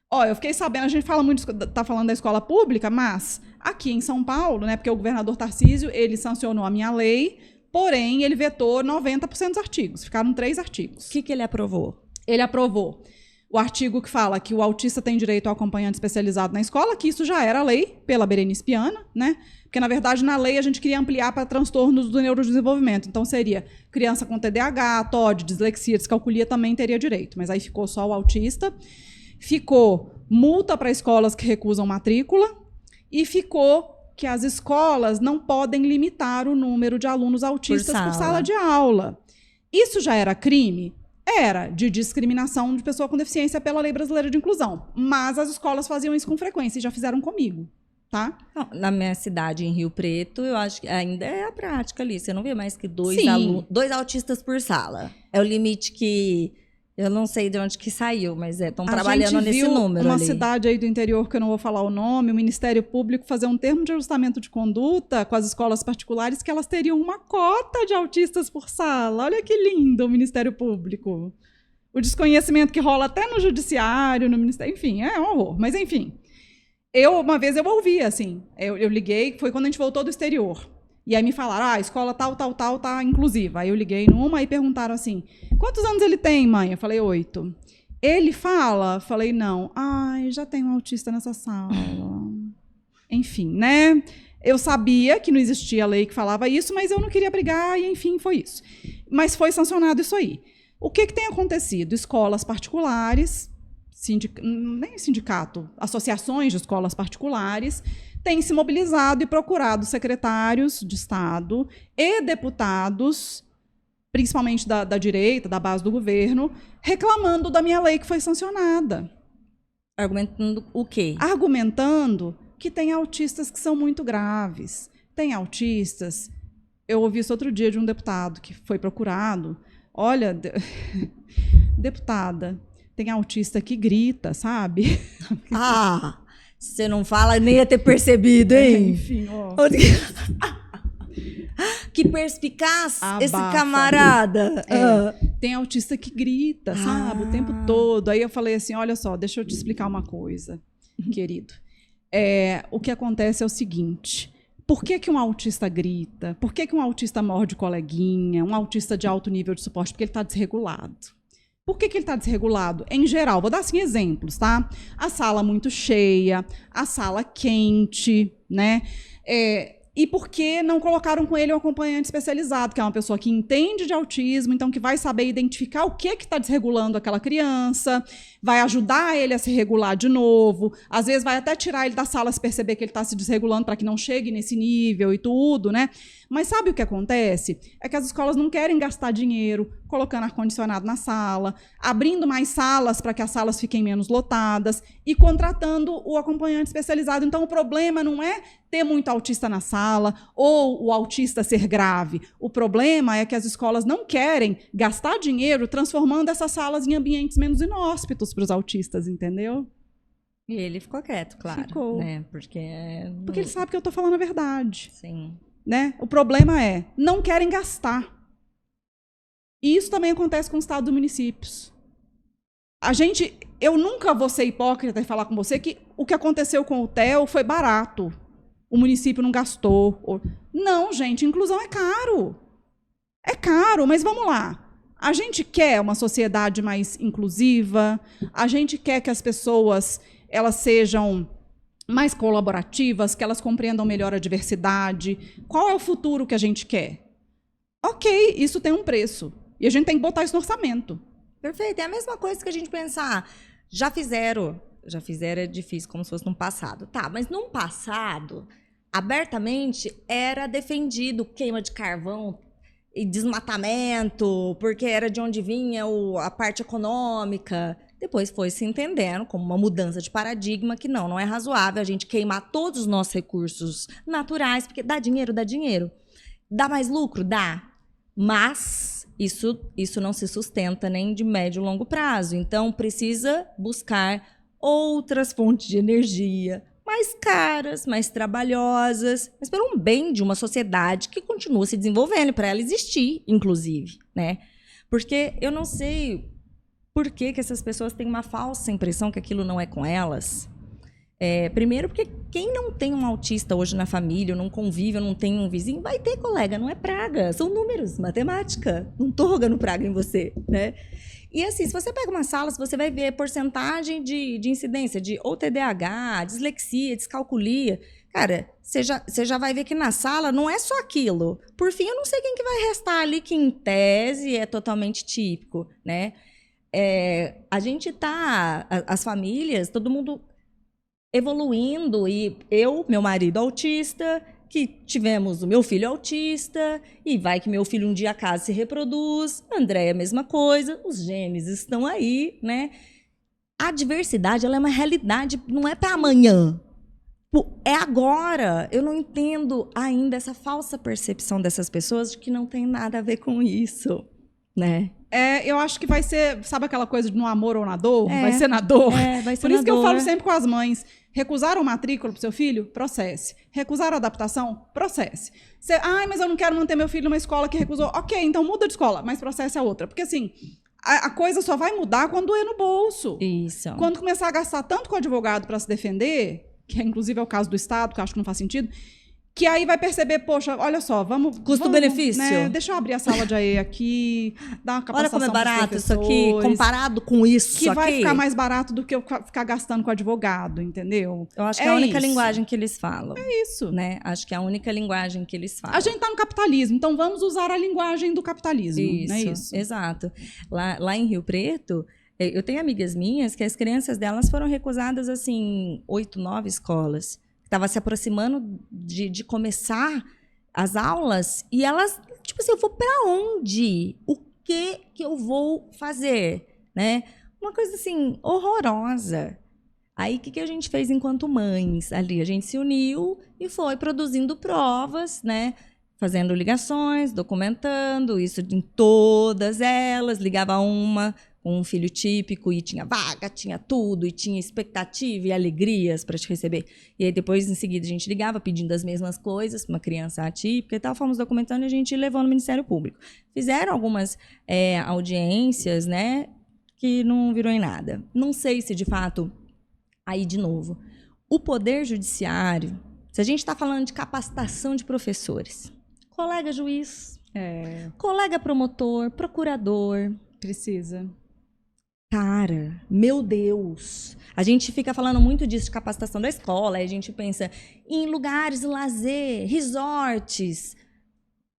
Ó, eu fiquei sabendo, a gente fala muito, tá falando da escola pública, mas aqui em São Paulo, né, porque o governador Tarcísio, ele sancionou a minha lei, porém, ele vetou 90% dos artigos. Ficaram 3 artigos. O que ele aprovou? Ele aprovou o artigo que fala que o autista tem direito ao acompanhante especializado na escola, que isso já era lei pela Berenice Piana, né? Porque, na verdade, na lei a gente queria ampliar para transtornos do neurodesenvolvimento. Então, seria criança com TDAH, TOD, dislexia, descalculia também teria direito. Mas aí ficou só o autista. Ficou multa para escolas que recusam matrícula. E ficou que as escolas não podem limitar o número de alunos autistas por sala de aula. Isso já era crime? Era, de discriminação de pessoa com deficiência pela Lei Brasileira de Inclusão. Mas as escolas faziam isso com frequência e já fizeram comigo. Tá? Na minha cidade, em Rio Preto, eu acho que ainda é a prática ali. Você não vê mais que 2 autistas por sala. É o limite que... Eu não sei de onde que saiu, mas estão trabalhando nesse número uma ali. Cidade aí do interior, que eu não vou falar o nome, o Ministério Público fazer um termo de ajustamento de conduta com as escolas particulares que elas teriam uma cota de autistas por sala. Olha que lindo o Ministério Público. O desconhecimento que rola até no judiciário, no Ministério... Enfim, é um horror. Mas, enfim... Uma vez eu ouvi, assim, eu liguei, foi quando a gente voltou do exterior. E aí me falaram, a escola tal tá inclusiva. Aí eu liguei numa e perguntaram assim, quantos anos ele tem, mãe? Eu falei, 8. Ele fala? Falei, não. Ai, já tem um autista nessa sala. Enfim, né? Eu sabia que não existia lei que falava isso, mas eu não queria brigar e, enfim, foi isso. Mas foi sancionado isso aí. O que tem acontecido? Escolas particulares, nem sindicato, associações de escolas particulares, têm se mobilizado e procurado secretários de Estado e deputados, principalmente da direita, da base do governo, reclamando da minha lei que foi sancionada. Argumentando o quê? Argumentando que tem autistas que são muito graves. Tem autistas... Eu ouvi isso outro dia de um deputado que foi procurado. Olha, deputada, tem autista que grita, sabe? Ah, você não fala, nem ia ter percebido, hein? Enfim, ó. Que perspicaz Abafa. Esse camarada. Tem autista que grita, sabe? O tempo todo. Aí eu falei assim, olha só, deixa eu te explicar uma coisa, querido. O que acontece é o seguinte... Por que um autista grita? Por que um autista morde coleguinha? Um autista de alto nível de suporte? Porque ele está desregulado. Por que ele está desregulado? Em geral, vou dar assim exemplos, tá? A sala muito cheia, a sala quente, né? E por que não colocaram com ele um acompanhante especializado, que é uma pessoa que entende de autismo, então que vai saber identificar o que está desregulando aquela criança, vai ajudar ele a se regular de novo, às vezes vai até tirar ele da sala se perceber que ele está se desregulando para que não chegue nesse nível e tudo, né? Mas sabe o que acontece? É que as escolas não querem gastar dinheiro colocando ar-condicionado na sala, abrindo mais salas para que as salas fiquem menos lotadas e contratando o acompanhante especializado. Então, o problema não é ter muito autista na sala ou o autista ser grave. O problema é que as escolas não querem gastar dinheiro transformando essas salas em ambientes menos inóspitos para os autistas, entendeu? E ele ficou quieto, claro. Ficou. Né? Porque ele sabe que eu estou falando a verdade. Sim. Né? O problema é, não querem gastar. E isso também acontece com o estado dos municípios. Eu nunca vou ser hipócrita e falar com você que o que aconteceu com o TEL foi barato. O município não gastou. Não, gente, inclusão é caro. É caro, mas vamos lá. A gente quer uma sociedade mais inclusiva, a gente quer que as pessoas elas sejam mais colaborativas, que elas compreendam melhor a diversidade. Qual é o futuro que a gente quer? Ok, isso tem um preço. E a gente tem que botar isso no orçamento. Perfeito. É a mesma coisa que a gente pensar. Já fizeram é difícil, como se fosse no passado. Tá, mas no passado, abertamente, era defendido queima de carvão e desmatamento, porque era de onde vinha a parte econômica. Depois foi se entendendo como uma mudança de paradigma que não é razoável a gente queimar todos os nossos recursos naturais, porque dá dinheiro, dá dinheiro. Dá mais lucro? Dá. Mas isso não se sustenta nem de médio e longo prazo. Então, precisa buscar outras fontes de energia mais caras, mais trabalhosas, mas pelo bem de uma sociedade que continua se desenvolvendo, para ela existir, inclusive, né? Porque eu não sei por que essas pessoas têm uma falsa impressão que aquilo não é com elas. Primeiro, porque quem não tem um autista hoje na família, ou não convive, ou não tem um vizinho, vai ter colega, não é praga. São números, matemática. Não estou rogando praga em você, né? E assim, se você pega uma sala, você vai ver porcentagem de incidência de ou TDAH, dislexia, descalculia. Cara, você já vai ver que na sala não é só aquilo. Por fim, eu não sei quem que vai restar ali que em tese é totalmente típico, né? A gente as famílias, todo mundo evoluindo, e meu marido autista, que tivemos o meu filho autista, e vai que meu filho um dia a casa se reproduz, André é a mesma coisa, os genes estão aí, né? A diversidade, ela é uma realidade, não é para amanhã, é agora. Eu não entendo ainda essa falsa percepção dessas pessoas de que não tem nada a ver com isso, né? Eu acho que vai ser, sabe aquela coisa de no amor ou na dor? Vai ser na dor. Vai ser Por isso na que dor. eu falo sempre com as mães, recusaram matrícula pro seu filho? Processe. Recusaram adaptação? Processe. Mas eu não quero manter meu filho numa escola que recusou. Ok, então muda de escola, mas processe a outra. Porque assim, a coisa só vai mudar quando doer no bolso. Isso. Quando começar a gastar tanto com advogado para se defender, que inclusive é o caso do Estado, que eu acho que não faz sentido, que aí vai perceber, poxa, olha só, vamos... Custo-benefício. Né, deixa eu abrir a sala de AE aqui, dar uma capacitação. Olha como é barato isso aqui, comparado com isso que aqui. vai ficar mais barato do que eu ficar gastando com advogado, entendeu? Eu acho que é a única linguagem que eles falam. É isso. Né? Acho que é a única linguagem que eles falam. A gente está no capitalismo, então vamos usar a linguagem do capitalismo. Isso, não é isso? Exato. Lá em Rio Preto, eu tenho amigas minhas que as crianças delas foram recusadas, assim, 8, 9 escolas. Estava se aproximando de começar as aulas e elas, tipo assim, eu vou para onde? O que eu vou fazer? Né? Uma coisa, assim, horrorosa. Aí, o que a gente fez enquanto mães ali? A gente se uniu e foi produzindo provas, né? Fazendo ligações, documentando isso em todas elas. Ligava uma com um filho típico e tinha vaga, tinha tudo, e tinha expectativa e alegrias para te receber. E aí, depois, em seguida, a gente ligava pedindo as mesmas coisas para uma criança atípica e tal. Fomos documentando e a gente levou no Ministério Público. Fizeram algumas audiências, né? Que não virou em nada. Não sei se, de fato... Aí, de novo, o Poder Judiciário, se a gente está falando de capacitação de professores, colega juiz, colega promotor, procurador... Precisa. Cara, meu Deus! A gente fica falando muito disso de capacitação da escola, aí a gente pensa em lugares de lazer, resorts,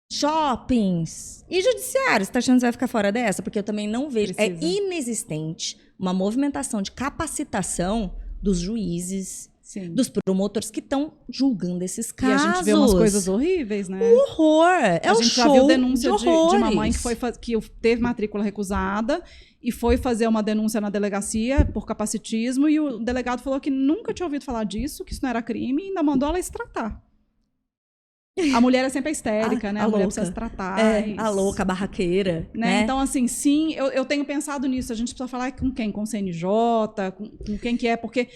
shoppings e judiciário. Você está achando que vai ficar fora dessa? Porque eu também não vejo. Precisa. É inexistente uma movimentação de capacitação dos juízes, Sim. dos promotores que estão julgando esses casos. E a gente vê umas coisas horríveis, né? Horror! A gente já viu denúncia de uma mãe que teve matrícula recusada e foi fazer uma denúncia na delegacia por capacitismo e o delegado falou que nunca tinha ouvido falar disso, que isso não era crime e ainda mandou ela se tratar. A mulher é sempre histérica, né? A mulher precisa se tratar. A louca, a barraqueira. Né? Então, assim, sim, eu tenho pensado nisso. A gente precisa falar com quem? Com o CNJ, com quem que é, porque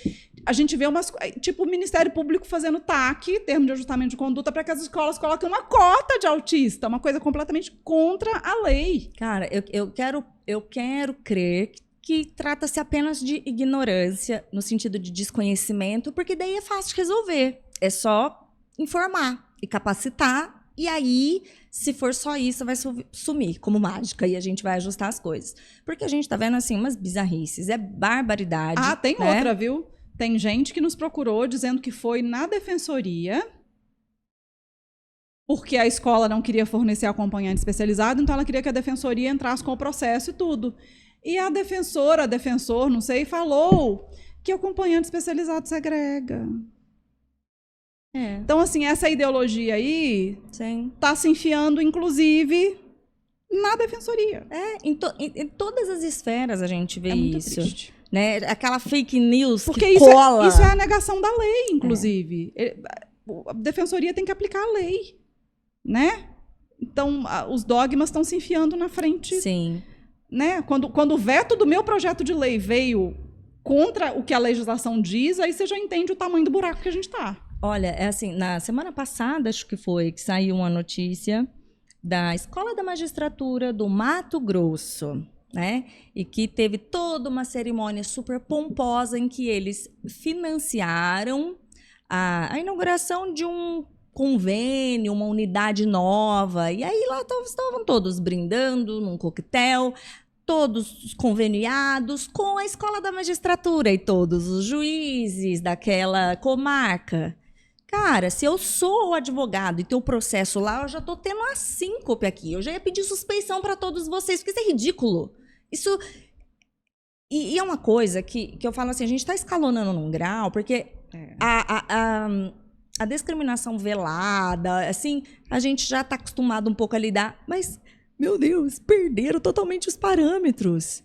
a gente vê umas... Tipo, o Ministério Público fazendo TAC, termo de ajustamento de conduta, para que as escolas coloquem uma cota de autista, uma coisa completamente contra a lei. Cara, eu quero crer que trata-se apenas de ignorância, no sentido de desconhecimento, porque daí é fácil de resolver. É só informar e capacitar, e aí, se for só isso, vai sumir como mágica, e a gente vai ajustar as coisas. Porque a gente tá vendo, assim, umas bizarrices, é barbaridade. Ah, tem né? outra, viu? Tem gente que nos procurou dizendo que foi na defensoria, porque a escola não queria fornecer acompanhante especializado, então ela queria que a defensoria entrasse com o processo e tudo. E a defensor, não sei, falou que o acompanhante especializado segrega. Então, assim, essa ideologia aí está se enfiando, inclusive, na defensoria. Em todas as esferas a gente vê muito isso. Triste. Né? Aquela fake news porque que isso cola. Isso é a negação da lei, inclusive. A defensoria tem que aplicar a lei, né? Então, os dogmas estão se enfiando na frente. Sim. Né? Quando o veto do meu projeto de lei veio contra o que a legislação diz, aí você já entende o tamanho do buraco que a gente está. Olha, é assim, na semana passada, acho que foi, que saiu uma notícia da Escola da Magistratura do Mato Grosso, né? E que teve toda uma cerimônia super pomposa em que eles financiaram a inauguração de um convênio, uma unidade nova. E aí lá estavam todos brindando num coquetel, todos conveniados com a Escola da Magistratura e todos os juízes daquela comarca. Cara, se eu sou o advogado e tem o processo lá, eu já tô tendo uma síncope aqui. Eu já ia pedir suspeição para todos vocês, porque isso é ridículo. Isso... E é uma coisa que eu falo assim, a gente tá escalonando num grau, porque a discriminação velada, assim, a gente já tá acostumado um pouco a lidar, mas, meu Deus, perderam totalmente os parâmetros.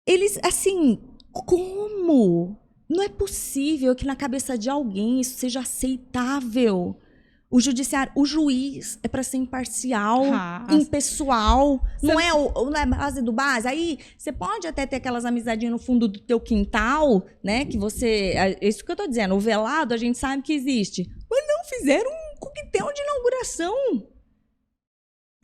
Eles, assim, como? Não é possível que na cabeça de alguém isso seja aceitável. O judiciário, o juiz é para ser imparcial, impessoal, não é a base do base. Aí você pode até ter aquelas amizadinhas no fundo do teu quintal, né? Que você, é isso que eu tô dizendo, o velado a gente sabe que existe. Mas não fizeram um coquetel de inauguração.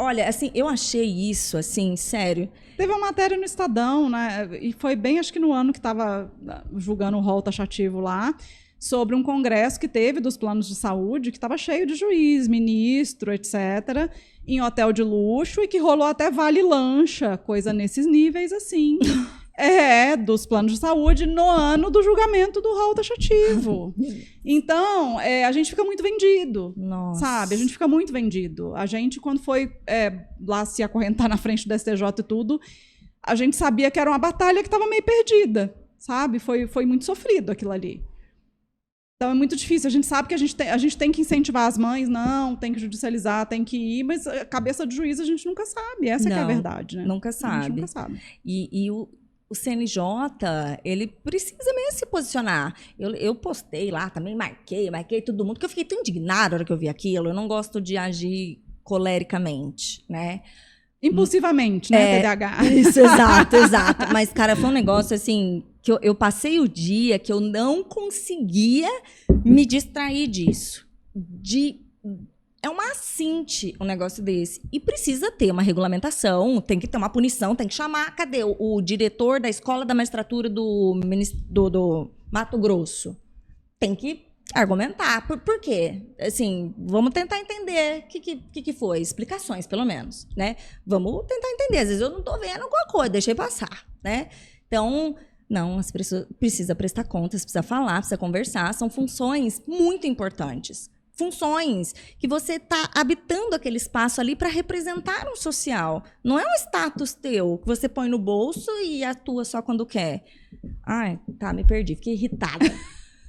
Olha, assim, eu achei isso, assim, sério. Teve uma matéria no Estadão, né? E foi bem, acho que no ano que estava julgando o rol taxativo lá, sobre um congresso que teve dos planos de saúde, que estava cheio de juiz, ministro, etc., em hotel de luxo, e que rolou até vale lancha, coisa nesses níveis assim. Dos planos de saúde no ano do julgamento do rol taxativo. Então, a gente fica muito vendido, Nossa. sabe? A gente fica muito vendido. A gente, quando foi lá se acorrentar na frente do STJ e tudo, a gente sabia que era uma batalha que estava meio perdida, sabe? Foi muito sofrido aquilo ali. Então, é muito difícil. A gente sabe que a gente tem que incentivar as mães, não, tem que judicializar, tem que ir, mas a cabeça do juiz a gente nunca sabe. Essa que é a verdade, né? Nunca sabe. A gente nunca sabe. E o CNJ, ele precisa mesmo se posicionar. Eu postei lá, também marquei todo mundo, porque eu fiquei tão indignada na hora que eu vi aquilo. Eu não gosto de agir colericamente, né? Impulsivamente, né, TDAH? Isso, exato. Mas, cara, foi um negócio, assim, que eu passei o dia que eu não conseguia me distrair disso. É uma assinte um negócio desse. E precisa ter uma regulamentação, tem que ter uma punição, tem que chamar. Cadê o diretor da escola da magistratura do Mato Grosso? Tem que argumentar. Por quê? Assim, vamos tentar entender o que foi. Explicações, pelo menos, né? Vamos tentar entender. Às vezes eu não tô vendo alguma coisa, deixei passar, né? Então, não, precisa prestar contas, precisa falar, precisa conversar. São funções muito importantes. Funções que você está habitando aquele espaço ali para representar um social. Não é um status teu que você põe no bolso e atua só quando quer. Ai, tá, me perdi. Fiquei irritada.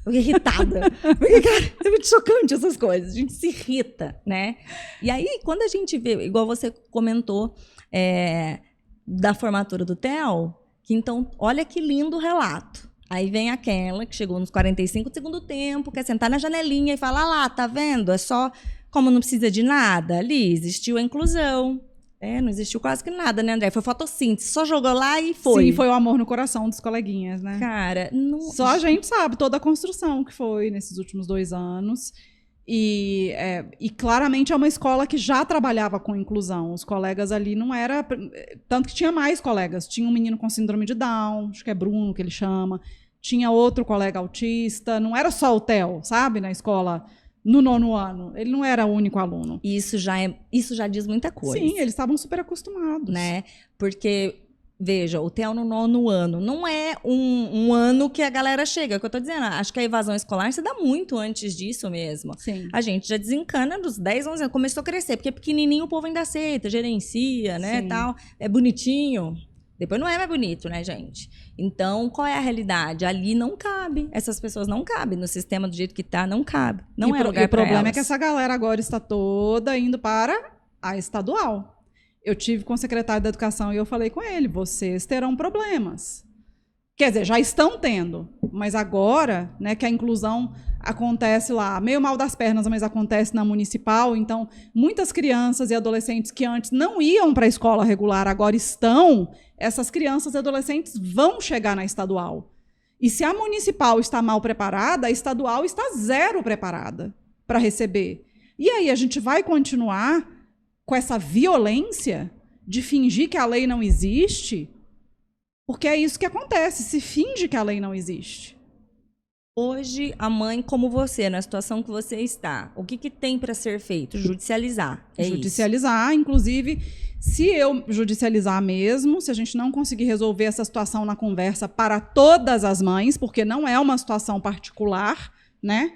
Porque, cara, é muito chocante essas coisas. A gente se irrita, né? E aí, quando a gente vê, igual você comentou, da formatura do Theo, que então, olha que lindo relato. Aí vem aquela que chegou nos 45 do segundo tempo, quer sentar na janelinha e falar, lá, tá vendo? É só, como não precisa de nada, ali existiu a inclusão. Não existiu quase que nada, né, André? Foi fotossíntese, só jogou lá e foi. Sim, foi o amor no coração dos coleguinhas, né? Cara, só a gente sabe toda a construção que foi nesses últimos 2 anos. E claramente é uma escola que já trabalhava com inclusão. Os colegas ali não era... Tanto que tinha mais colegas. Tinha um menino com síndrome de Down, acho que é Bruno que ele chama. Tinha outro colega autista. Não era só o Theo, sabe? Na escola, no 9º ano. Ele não era o único aluno. Isso já diz muita coisa. Sim, eles estavam super acostumados. Né? Porque... Veja, o Theo no 9º ano não é um ano que a galera chega, é o que eu tô dizendo. Acho que a evasão escolar se dá muito antes disso mesmo. Sim. A gente já desencana dos 10, 11 anos, começou a crescer, porque pequenininho o povo ainda aceita, gerencia, né, tal, é bonitinho. Depois não é mais bonito, né, gente? Então, qual é a realidade? Ali não cabe, essas pessoas não cabem, no sistema do jeito que tá, não cabe. Não é lugar para elas. O problema é que essa galera agora está toda indo para a estadual. Eu tive com o secretário da Educação e eu falei com ele, vocês terão problemas. Quer dizer, já estão tendo, mas agora, né, que a inclusão acontece lá, meio mal das pernas, mas acontece na municipal, então muitas crianças e adolescentes que antes não iam para a escola regular, agora estão, essas crianças e adolescentes vão chegar na estadual. E se a municipal está mal preparada, a estadual está zero preparada para receber. E aí a gente vai continuar com essa violência de fingir que a lei não existe, porque é isso que acontece, se finge que a lei não existe. Hoje, a mãe como você, na situação que você está, o que tem para ser feito? Judicializar. Judicializar, inclusive, se eu judicializar mesmo, se a gente não conseguir resolver essa situação na conversa para todas as mães, porque não é uma situação particular, né?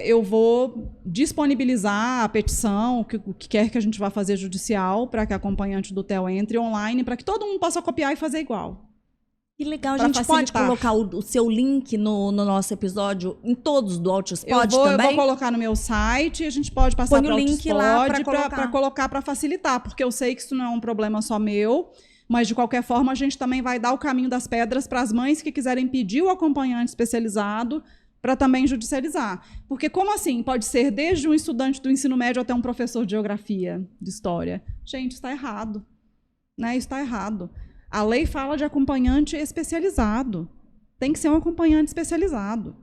Eu vou disponibilizar a petição, o que quer que a gente vá fazer judicial, para que a acompanhante do Theo entre online, para que todo mundo possa copiar e fazer igual. Que legal, a gente pode colocar o seu link no nosso episódio, em todos do Altispod também? Eu vou colocar no meu site, a gente pode passar para o link lá para colocar, para facilitar, porque eu sei que isso não é um problema só meu, mas de qualquer forma a gente também vai dar o caminho das pedras para as mães que quiserem pedir o acompanhante especializado, para também judicializar. Porque como assim? Pode ser desde um estudante do ensino médio até um professor de geografia, de história. Gente, isso está errado. Né? Isso está errado. A lei fala de acompanhante especializado. Tem que ser um acompanhante especializado.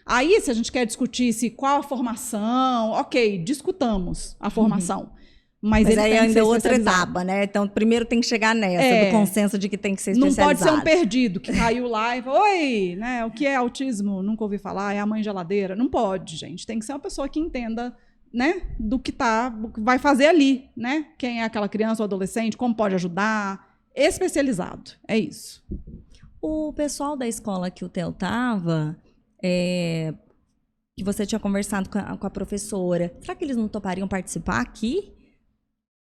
Aí, se a gente quer discutir qual a formação, ok, discutamos a formação. Mas ele aí tem que ainda ser é outra especializado. etapa, né? Então, primeiro tem que chegar nessa, do consenso de que tem que ser Não especializado. pode ser um perdido que caiu lá e falou, oi, né? O que é autismo? Nunca ouvi falar, é a mãe geladeira. Não pode, gente. Tem que ser uma pessoa que entenda, né, do que vai fazer ali, né? Quem é aquela criança ou adolescente, como pode ajudar. Especializado, é isso. O pessoal da escola que o Theo estava, que você tinha conversado com a professora, será que eles não topariam participar aqui?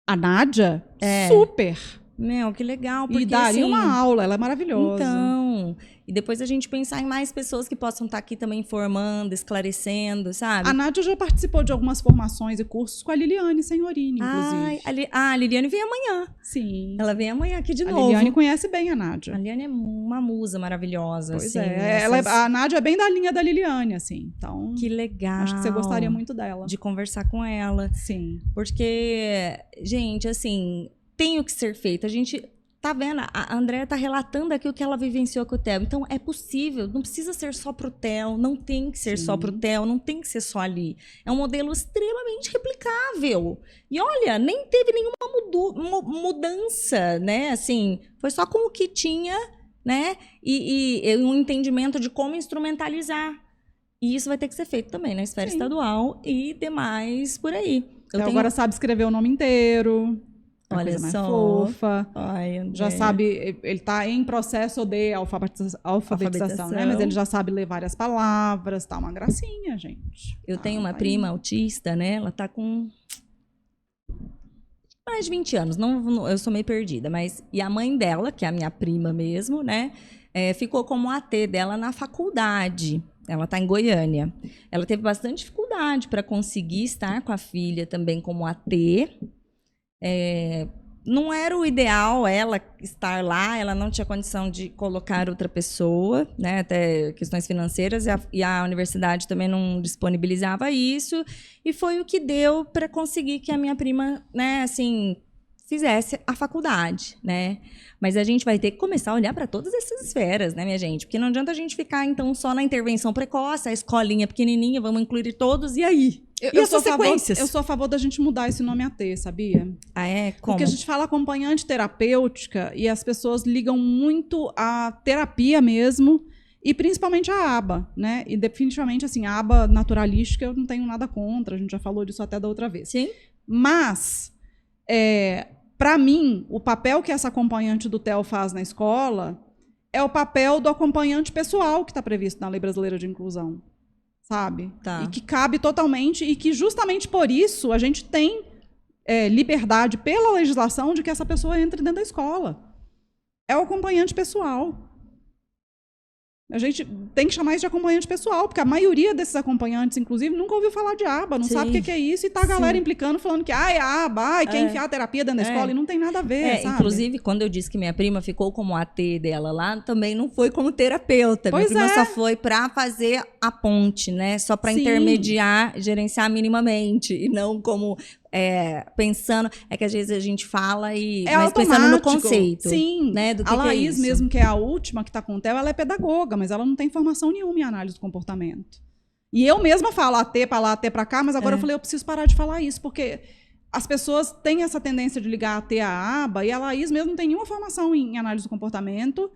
A Nádia, super. Meu, que legal. Porque, E daria assim, uma aula, ela é maravilhosa. Então, e depois a gente pensar em mais pessoas que possam estar aqui também informando, esclarecendo, sabe? A Nádia já participou de algumas formações e cursos com a Liliane Senhorini, inclusive. A Liliane vem amanhã. Sim. Ela vem amanhã aqui de A novo. Liliane conhece bem a Nádia. A Liliane é uma musa maravilhosa. Pois assim, a Nádia é bem da linha da Liliane, assim. Então, que legal. acho que você gostaria muito dela. De conversar com ela. Sim. Porque, gente, assim, tem o que ser feito. A gente tá vendo, a Andréa tá relatando aqui o que ela vivenciou com o Theo. Então, é possível, não precisa ser só pro Theo, não tem que ser só pro Theo, não tem que ser só ali. É um modelo extremamente replicável. E olha, nem teve nenhuma mudança, né? Assim, foi só com o que tinha, né? E um entendimento de como instrumentalizar. E isso vai ter que ser feito também na esfera estadual e demais por aí. Agora sabe escrever o nome inteiro. Olha mais só. Fofa. Ai, já sabe, ele está em processo de alfabetização, né? Mas ele já sabe ler várias palavras, tá uma gracinha, gente. Eu tenho uma prima autista, né? Ela tá com mais de 20 anos, eu sou meio perdida, mas e a mãe dela, que é a minha prima mesmo, né? Ficou como AT dela na faculdade. Ela está em Goiânia. Ela teve bastante dificuldade para conseguir estar com a filha também como AT. Não era o ideal ela estar lá, ela não tinha condição de colocar outra pessoa, né, até questões financeiras, e a universidade também não disponibilizava isso, e foi o que deu para conseguir que a minha prima, né, assim, fizesse a faculdade, né? Mas a gente vai ter que começar a olhar para todas essas esferas, né, minha gente? Porque não adianta a gente ficar, então, só na intervenção precoce, a escolinha pequenininha, vamos incluir todos, e aí? E essas sequências? Eu sou a favor da gente mudar esse nome AT, sabia? Ah, é? Como? Porque a gente fala acompanhante terapêutica e as pessoas ligam muito à terapia mesmo e principalmente à aba, né? E definitivamente, assim, a aba naturalística eu não tenho nada contra, a gente já falou disso até da outra vez. Sim. Mas, para mim, o papel que essa acompanhante do Theo faz na escola é o papel do acompanhante pessoal que está previsto na Lei Brasileira de Inclusão. Sabe? Tá. E que cabe totalmente, e que justamente por isso a gente tem liberdade pela legislação de que essa pessoa entre dentro da escola. É o acompanhante pessoal. A gente tem que chamar isso de acompanhante pessoal, porque a maioria desses acompanhantes, inclusive, nunca ouviu falar de aba, não sabe o que é isso, e tá a galera implicando, falando que é aba, quer enfiar a terapia dentro da escola, e não tem nada a ver, sabe? Inclusive, quando eu disse que minha prima ficou como AT dela lá, também não foi como terapeuta. Minha prima só foi para fazer a ponte, né? Só para intermediar, gerenciar minimamente, e não como... pensando, que às vezes a gente fala mas pensando no conceito. Sim, né, do que a Laís é isso. mesmo, que é a última que está com o Theo, ela é pedagoga, mas ela não tem formação nenhuma em análise do comportamento. E eu mesma falo AT para lá, AT para cá, mas agora eu falei, eu preciso parar de falar isso, porque as pessoas têm essa tendência de ligar AT à aba, e a Laís mesmo não tem nenhuma formação em análise do comportamento,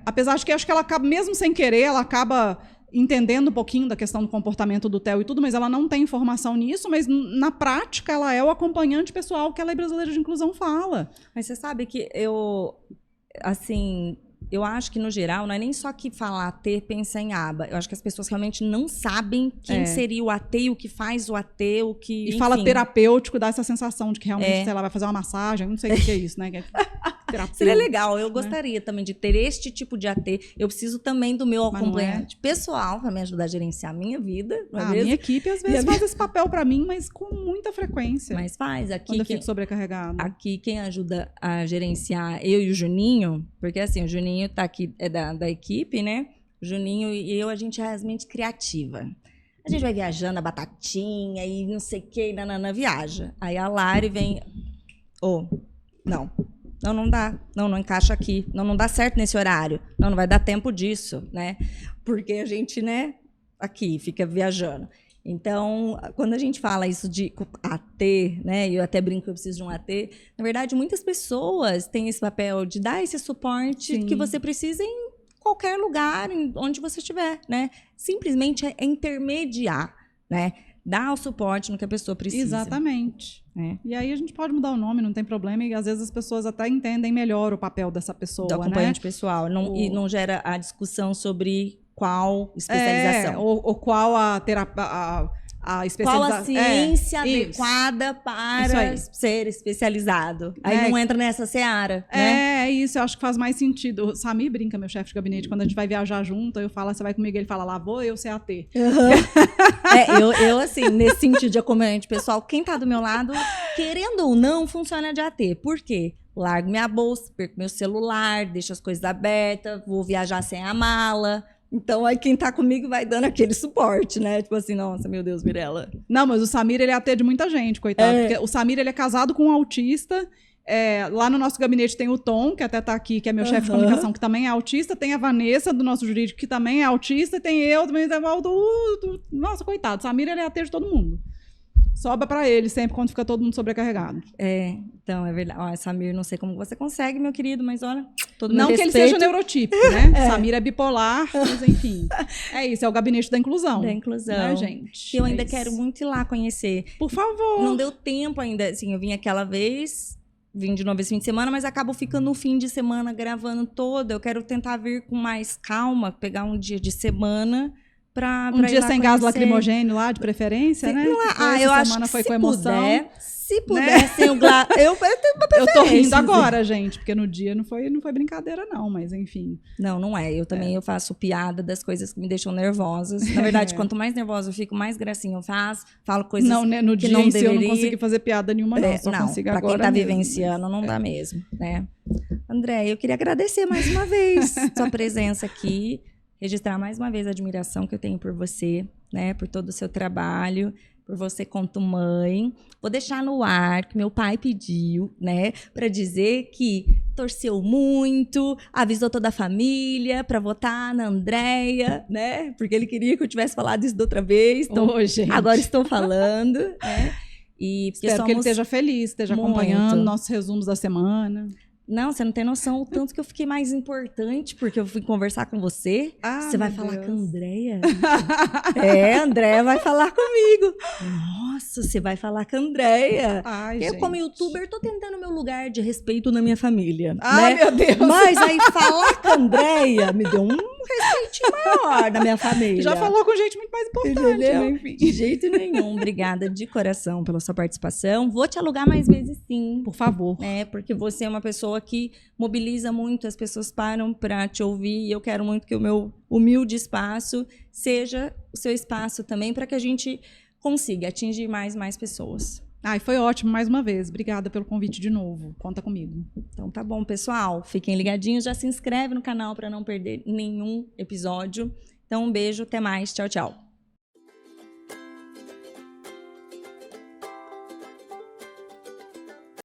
apesar de que acho que ela acaba, mesmo sem querer, ela acaba entendendo um pouquinho da questão do comportamento do Theo e tudo, mas ela não tem informação nisso, mas na prática ela é o acompanhante pessoal que a Lei Brasileira de Inclusão fala. Mas você sabe que eu acho que, no geral, não é nem só que falar AT, pensa em aba. Eu acho que as pessoas realmente não sabem quem seria o AT, o que faz o AT, o que... E fala terapêutico, dá essa sensação de que realmente, sei lá, vai fazer uma massagem, não sei o que é isso, né? Seria legal, eu gostaria também de ter este tipo de AT. Eu preciso também do meu acompanhante pessoal para me ajudar a gerenciar a minha vida. A minha equipe, às vezes, faz esse papel para mim, mas com muita frequência. Mas faz. Aqui, quando eu fico sobrecarregada. Aqui, quem ajuda a gerenciar, eu e o Juninho, porque assim, o Juninho tá aqui, é da equipe, né? O Juninho e eu, a gente é realmente criativa. A gente vai viajando, a batatinha e não sei o que, nanana, viaja. Aí a Lari vem... Não dá. Não encaixa aqui. Não dá certo nesse horário. Não vai dar tempo disso, né? Porque a gente, né, aqui fica viajando. Então, quando a gente fala isso de AT, né, eu até brinco que eu preciso de um AT, na verdade, muitas pessoas têm esse papel de dar esse suporte Sim. que você precisa em qualquer lugar, onde você estiver, né? Simplesmente é intermediar, né? Dar o suporte no que a pessoa precisa. Exatamente. E aí a gente pode mudar o nome, não tem problema, e às vezes as pessoas até entendem melhor o papel dessa pessoa, Do acompanhante né? pessoal. E não gera a discussão sobre qual especialização. Ou qual a especialização. Qual a ciência isso. adequada para ser especializado. Aí não entra nessa seara, né? É isso, eu acho que faz mais sentido. O Samir brinca, meu chefe de gabinete, quando a gente vai viajar junto, eu falo, você vai comigo, ele fala, lá vou eu ser AT. Eu, assim, nesse sentido de acompanhante pessoal, quem tá do meu lado, querendo ou não, funciona de AT. Por quê? Largo minha bolsa, perco meu celular, deixo as coisas abertas, vou viajar sem a mala. Então, aí quem tá comigo vai dando aquele suporte, né? Tipo assim, nossa, meu Deus, Mirella. Não, mas o Samir, ele é AT de muita gente, coitado. Porque o Samir, ele é casado com um autista. Lá no nosso gabinete tem o Tom, que até tá aqui, que é meu chefe de comunicação, que também é autista. Tem a Vanessa, do nosso jurídico, que também é autista. E tem eu, também. Nossa, coitado. O Samir, ele é AT de todo mundo. Sobra pra ele sempre quando fica todo mundo sobrecarregado. Então, é verdade. Ó, Samir, não sei como você consegue, meu querido, mas olha, todo não meu que respeito. ele seja neurotípico, né? Samir é bipolar, mas enfim. É isso, é o gabinete da inclusão. Da inclusão. Né, gente? Eu ainda quero muito ir lá conhecer. Por favor. Não deu tempo ainda, assim, eu vim aquela vez, vim de novo esse fim de semana, mas acabo ficando no fim de semana gravando todo. Eu quero tentar vir com mais calma, pegar um dia de semana pra um dia sem gás conhecer. lacrimogênio lá, de preferência, né? Eu acho que foi se com emoção. Se puder, sem o gás. Eu tenho uma preferência. Eu tô rindo agora, gente, porque no dia não foi brincadeira, não, mas enfim. Não é. Eu também eu faço piada das coisas que me deixam nervosas. Na verdade, quanto mais nervosa eu fico, mais gracinha eu faço. Falo coisas não, né? No que dia não em si deveria. eu não consegui fazer piada nenhuma, não. Só não, consigo pra agora quem tá mesmo, vivenciando, não dá mesmo, né? André, eu queria agradecer mais uma vez sua presença aqui. Registrar mais uma vez a admiração que eu tenho por você, né? Por todo o seu trabalho, por você quanto mãe. Vou deixar no ar que meu pai pediu, né? Para dizer que torceu muito, avisou toda a família para votar na Andréia, né? Porque ele queria que eu tivesse falado isso da outra vez. Então, agora estou falando, né? E espero que ele esteja feliz, esteja acompanhando nossos resumos da semana. Não, você não tem noção o tanto que eu fiquei mais importante, porque eu fui conversar com você. Você vai falar com a Andréia? A Andréia vai falar comigo. Nossa, você vai falar com a Andréia. Eu, como youtuber, tô tentando meu lugar de respeito na minha família. Né? Meu Deus! Mas aí falar com a Andréia me deu um respeitinho maior na minha família. Já falou com gente muito mais importante, né? Enfim. De jeito nenhum. Obrigada de coração pela sua participação. Vou te alugar mais vezes, sim. Por favor. Porque você é uma pessoa que mobiliza muito, as pessoas param para te ouvir e eu quero muito que o meu humilde espaço seja o seu espaço também para que a gente consiga atingir mais pessoas. Foi ótimo mais uma vez. Obrigada pelo convite de novo. Conta comigo. Então tá bom, pessoal. Fiquem ligadinhos, já se inscreve no canal para não perder nenhum episódio. Então um beijo, até mais. Tchau, tchau.